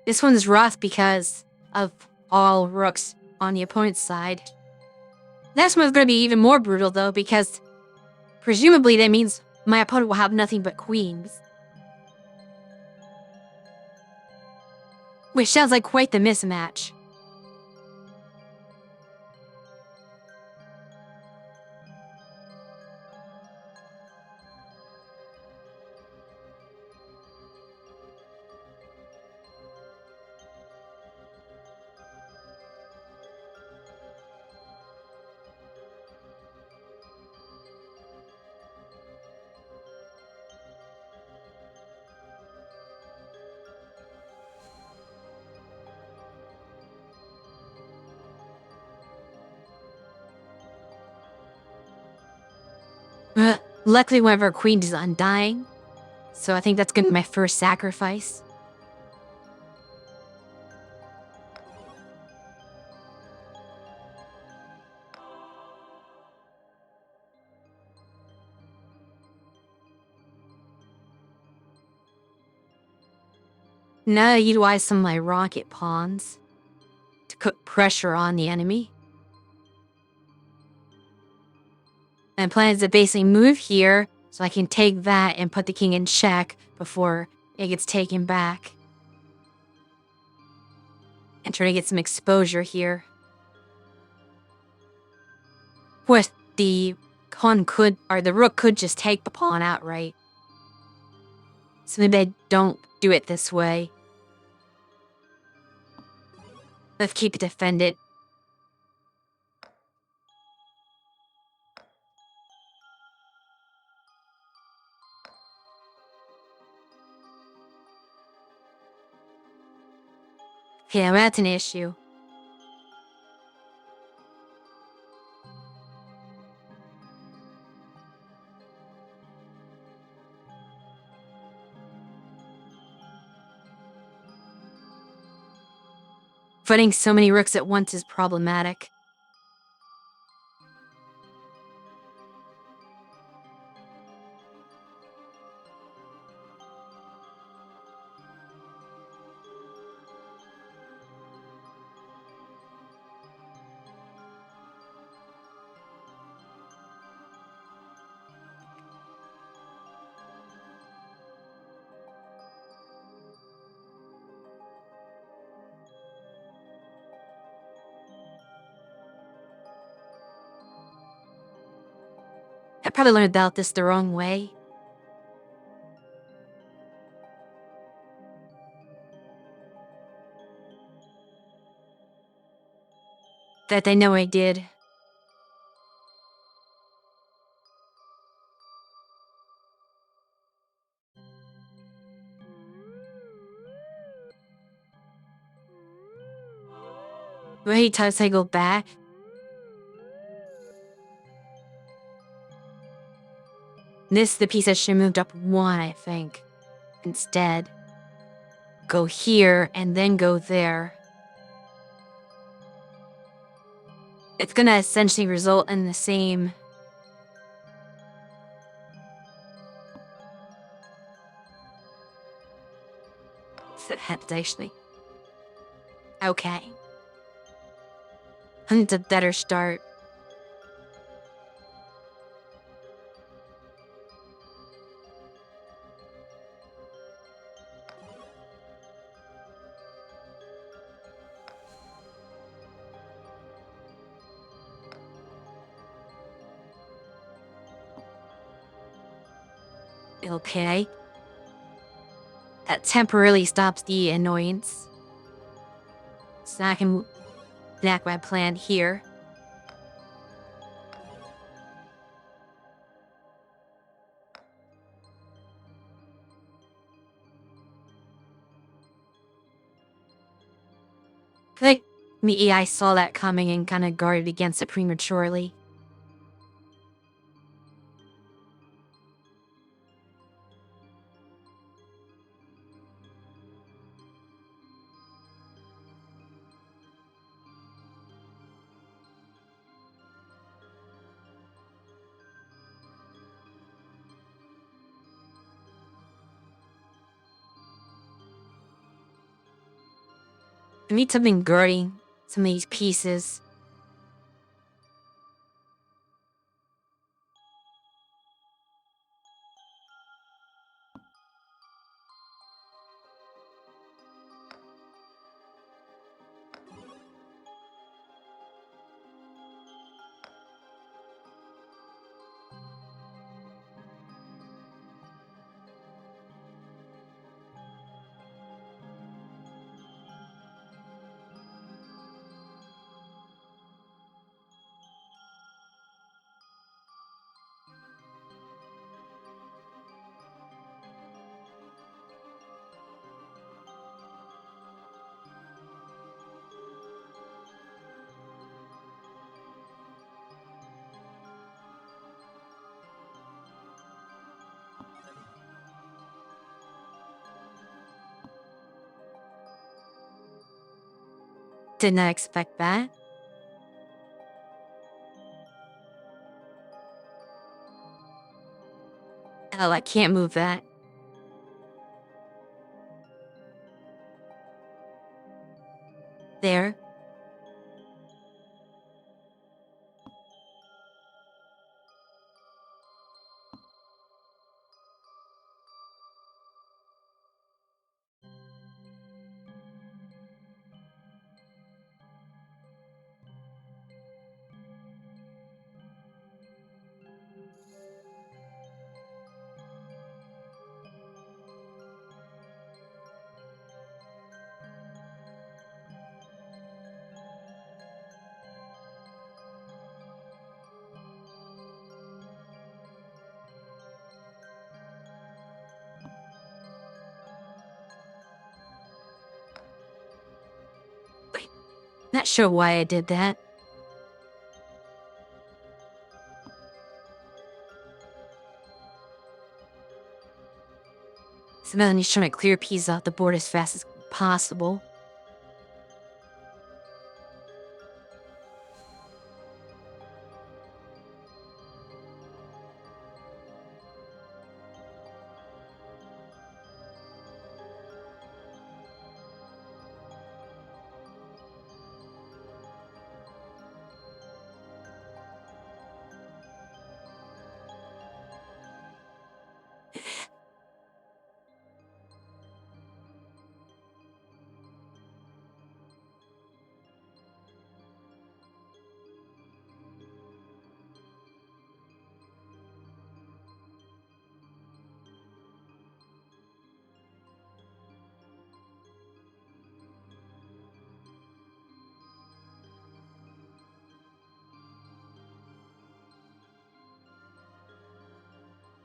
This one's rough because of all rooks on the opponent's side. Next one's going to be even more brutal though, because presumably that means my opponent will have nothing but queens. Which sounds like quite the mismatch. Luckily, one of our queens is undying, so I think that's gonna be my first sacrifice. Now I utilize some of my rocket pawns to put pressure on the enemy. My plan is to basically move here so I can take that and put the king in check before it gets taken back. And try to get some exposure here. What the pawn could, or the rook could just take the pawn outright. So maybe I don't do it this way. Let's keep it defended. Yeah, that's an issue. Fighting so many rooks at once is problematic. I probably learned about this the wrong way. That I know I did. Wait till I go back. This, the piece that should have moved up one, I think. Instead, go here and then go there. It's gonna essentially result in the same... Actually. Okay. It's a better start. Okay. That temporarily stops the annoyance. So I can enact my plan here. I think the AI saw that coming and kind of guarded against it prematurely. I need something guarding some of these pieces. Did not expect that. Oh, I can't move that. There. Not sure why I did that. So Melanie's trying to clear pieces off the board as fast as possible.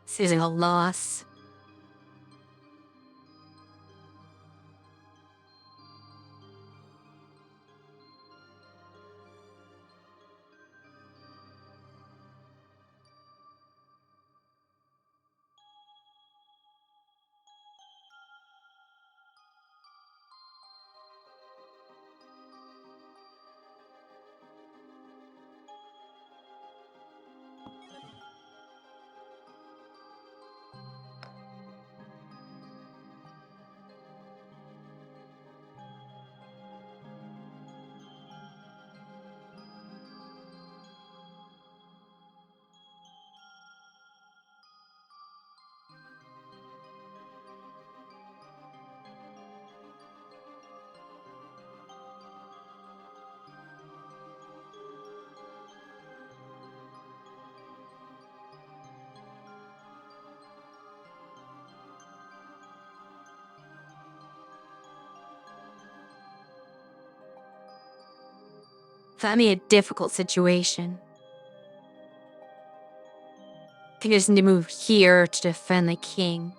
Seizing a loss. That'd be a difficult situation. I think I just need to move here to defend the king.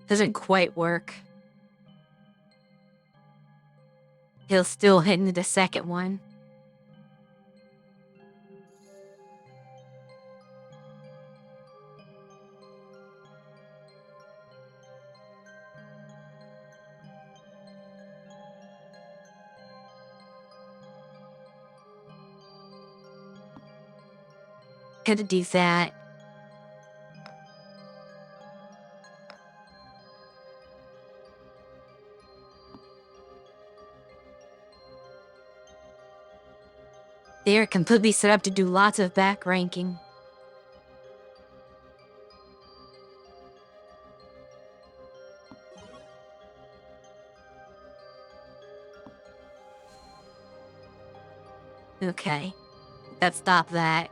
Doesn't quite work. He'll still hit into the second one. Could do that. They're completely set up to do lots of back ranking. Okay, let's stop that.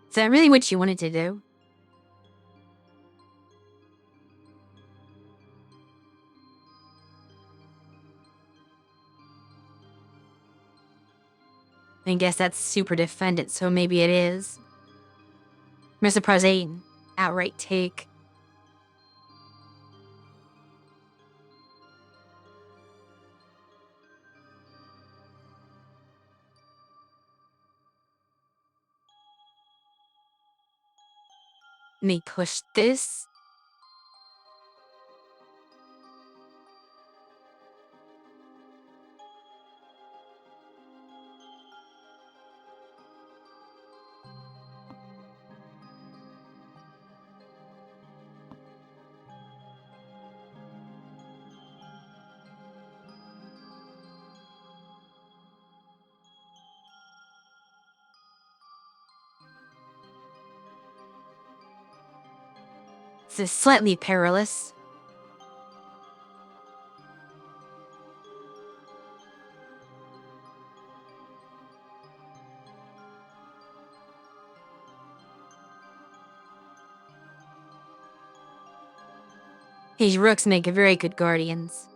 Is that really what you wanted to do? I guess that's super defendant, so maybe it is. I'm surprised they didn't outright take. Me push this. This is slightly perilous. These rooks make very good guardians.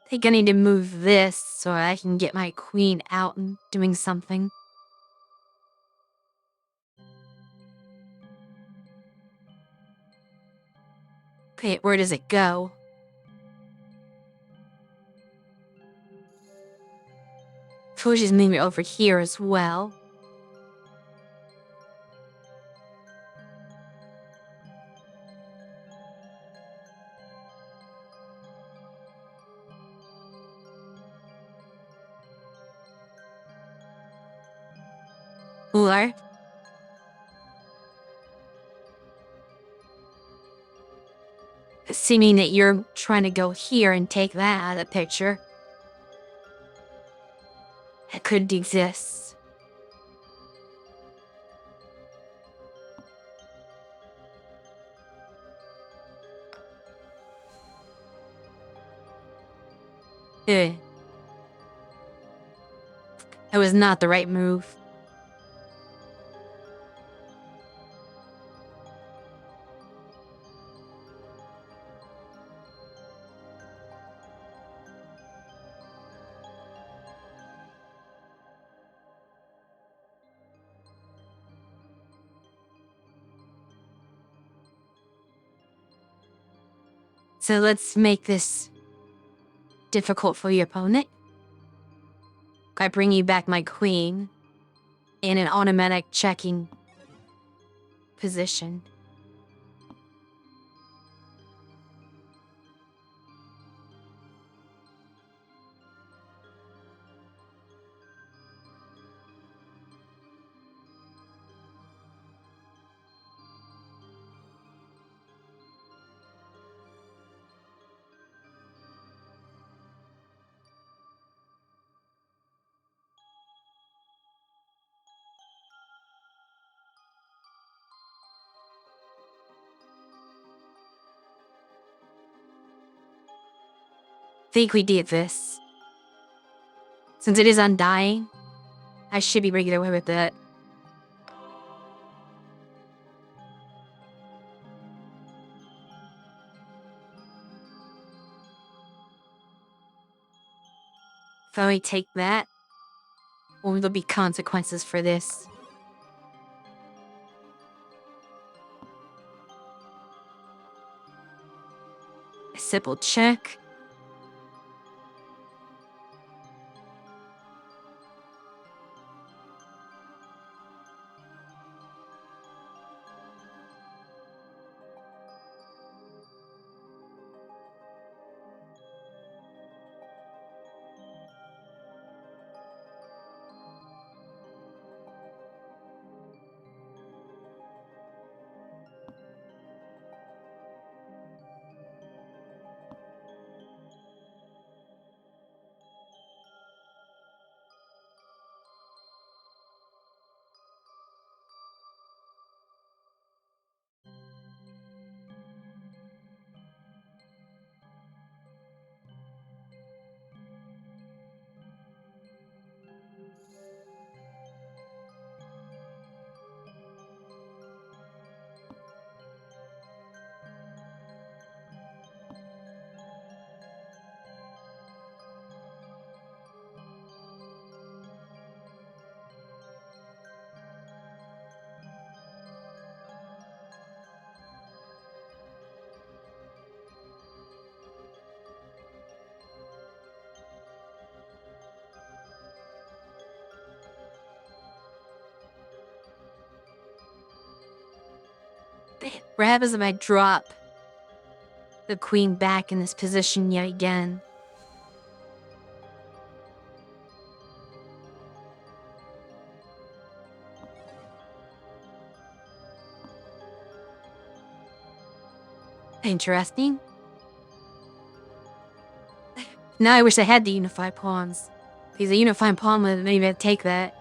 I think I need to move this so I can get my queen out and doing something. Okay, where does it go? Fuji's moving over here as well. Or Seeming that you're trying to go here and take that out of the picture. It could exist. It was not the right move. So let's make this difficult for your opponent. I bring you back my queen in an automatic checking position. Think we did this. Since it is undying, I should be able to get away with it. If I take that, well, there'll be consequences for this. A simple check. What happens if I drop the queen back in this position yet again? Interesting. Now I wish I had the unified pawns. Because the unified pawn would maybe take that.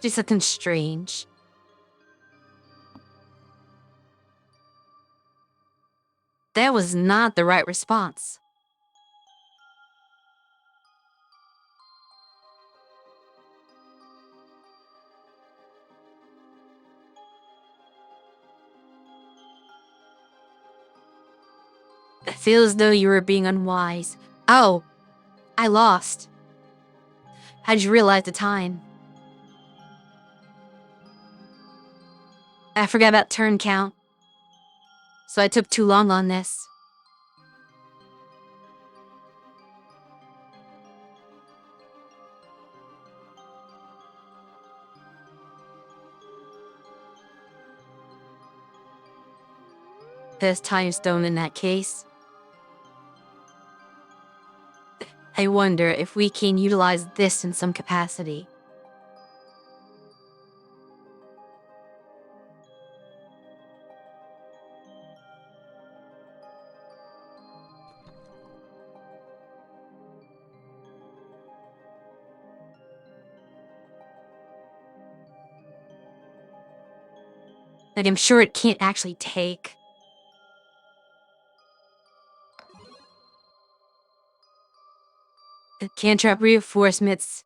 Just something strange. That was not the right response. I feel as though you were being unwise. Oh, I lost. How'd you realize the time? I forgot about turn count, so I took too long on this. There's time stone in that case. I wonder if we can utilize this in some capacity. Like, I'm sure it can't actually take. Cantrip reinforcements.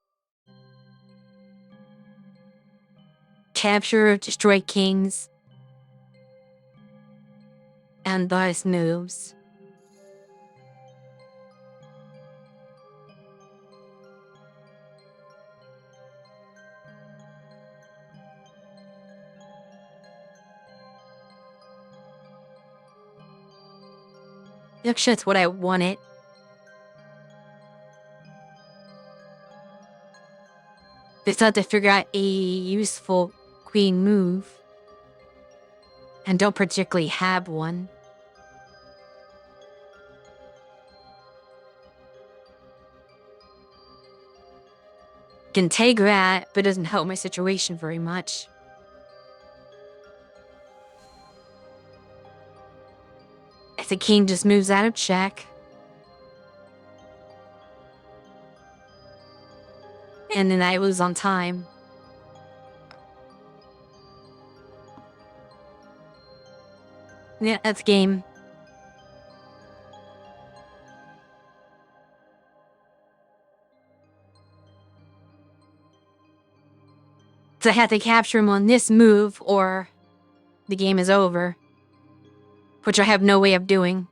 Capture, destroy kings. And thus moves. Actually, that's what I wanted. Just had to figure out a useful queen move. And don't particularly have one. Can take that, but doesn't help my situation very much. If the king just moves out of check. And then I lose on time. Yeah, that's game. So I have to capture him on this move, or the game is over. Which I have no way of doing.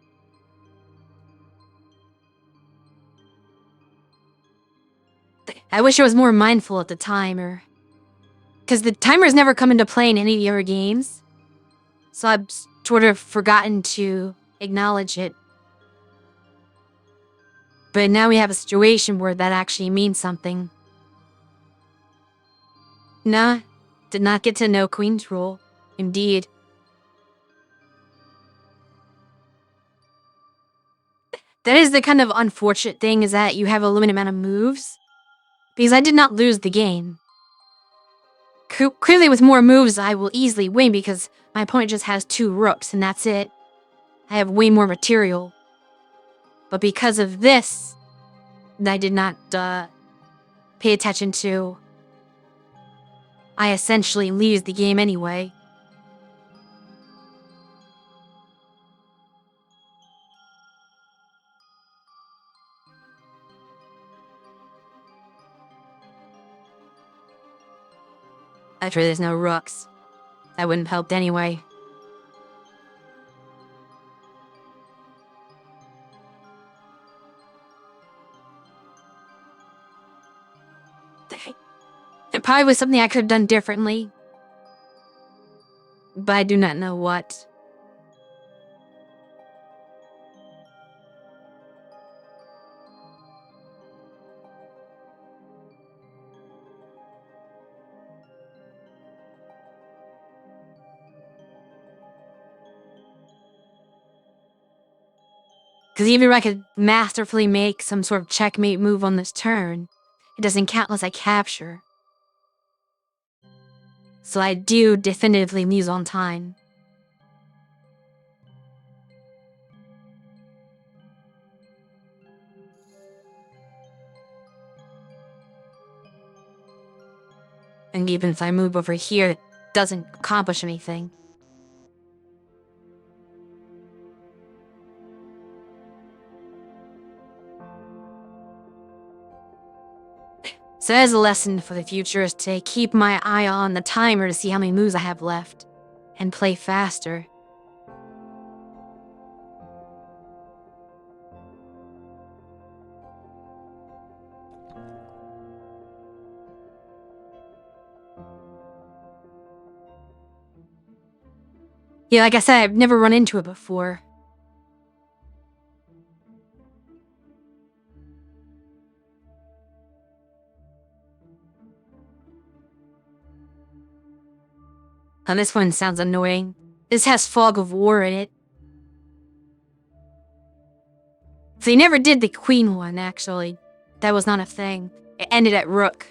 I wish I was more mindful at the timer. Because the timers never come into play in any of the other games. So I've sort of forgotten to acknowledge it. But now we have a situation where that actually means something. Nah, did not get to know Queen's rule. Indeed. That is the kind of unfortunate thing, is that you have a limited amount of moves. Because I did not lose the game. Clearly with more moves, I will easily win because my opponent just has 2 rooks and that's it. I have way more material. But because of this, I did not pay attention to, I essentially lose the game anyway. After there's no rooks. That wouldn't have helped anyway. It probably was something I could have done differently. But I do not know what. Because even if I could masterfully make some sort of checkmate move on this turn, it doesn't count unless I capture. So I do definitively lose on time. And even if I move over here, it doesn't accomplish anything. So as a lesson for the future is to keep my eye on the timer to see how many moves I have left. And play faster. Yeah, like I said, I've never run into it before. And this one sounds annoying. This has Fog of War in it. So you never did the Queen one, actually. That was not a thing. It ended at Rook.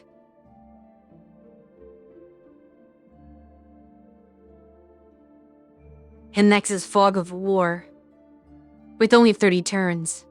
And next is Fog of War. With only 30 turns.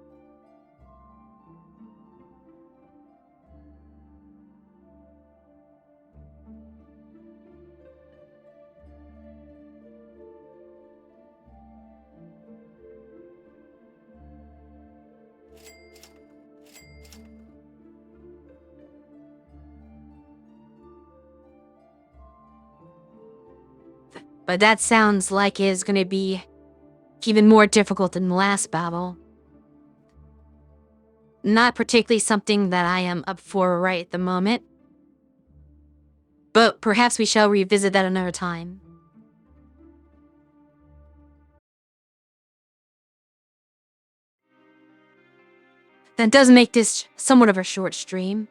But that sounds like it's gonna be even more difficult than the last battle. Not particularly something that I am up for right at the moment. But perhaps we shall revisit that another time. That does make this somewhat of a short stream.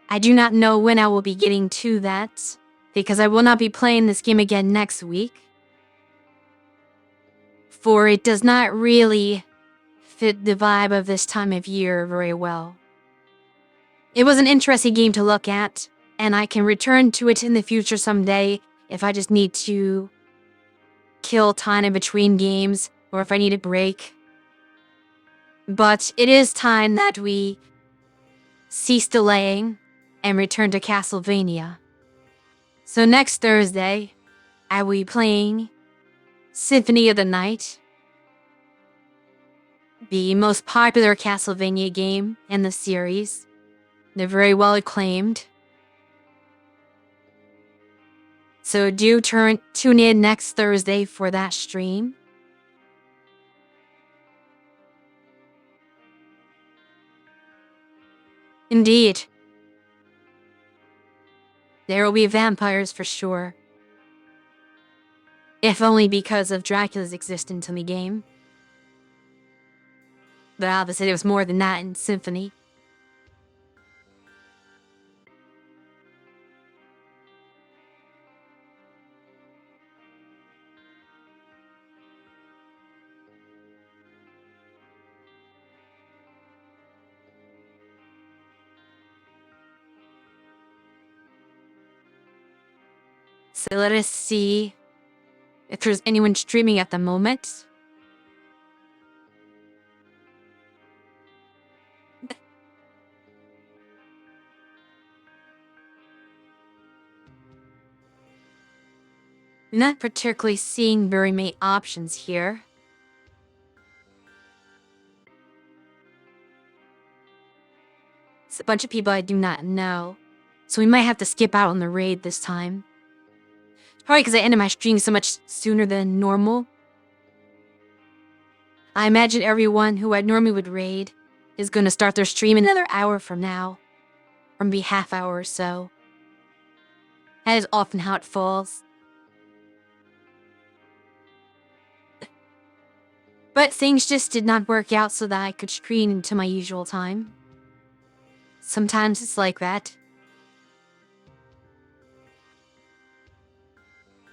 I do not know when I will be getting to that, because I will not be playing this game again next week. For it does not really fit the vibe of this time of year very well. It was an interesting game to look at, and I can return to it in the future someday if I just need to kill time in between games, or if I need a break. But it is time that we cease delaying and return to Castlevania. So next Thursday, I will be playing Symphony of the Night, the most popular Castlevania game in the series. They're very well acclaimed. So do tune in next Thursday for that stream. Indeed. There will be vampires for sure. If only because of Dracula's existence in the game. But obviously there was more than that in Symphony. So let us see if there's anyone streaming at the moment. Not particularly seeing very many options here. It's a bunch of people I do not know, so we might have to skip out on the raid this time. Probably because I ended my stream so much sooner than normal. I imagine everyone who I normally would raid is going to start their stream another hour from now. Or maybe half hour or so. That is often how it falls. But things just did not work out so that I could stream into my usual time. Sometimes it's like that.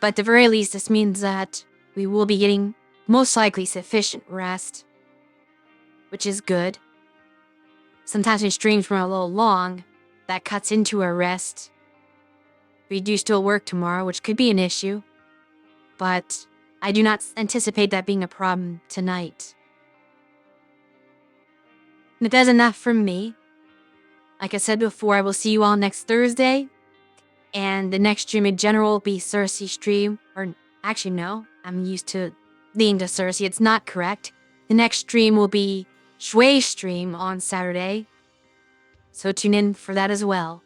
But at the very least, this means that we will be getting most likely sufficient rest. Which is good. Sometimes when streams run a little long, that cuts into our rest. We do still work tomorrow, which could be an issue. But I do not anticipate that being a problem tonight. And that's enough from me. Like I said before, I will see you all next Thursday. And the next stream in general will be Cersei stream. Or actually, no. I'm used to leaning to Cersei. It's not correct. The next stream will be Shui stream on Saturday. So tune in for that as well.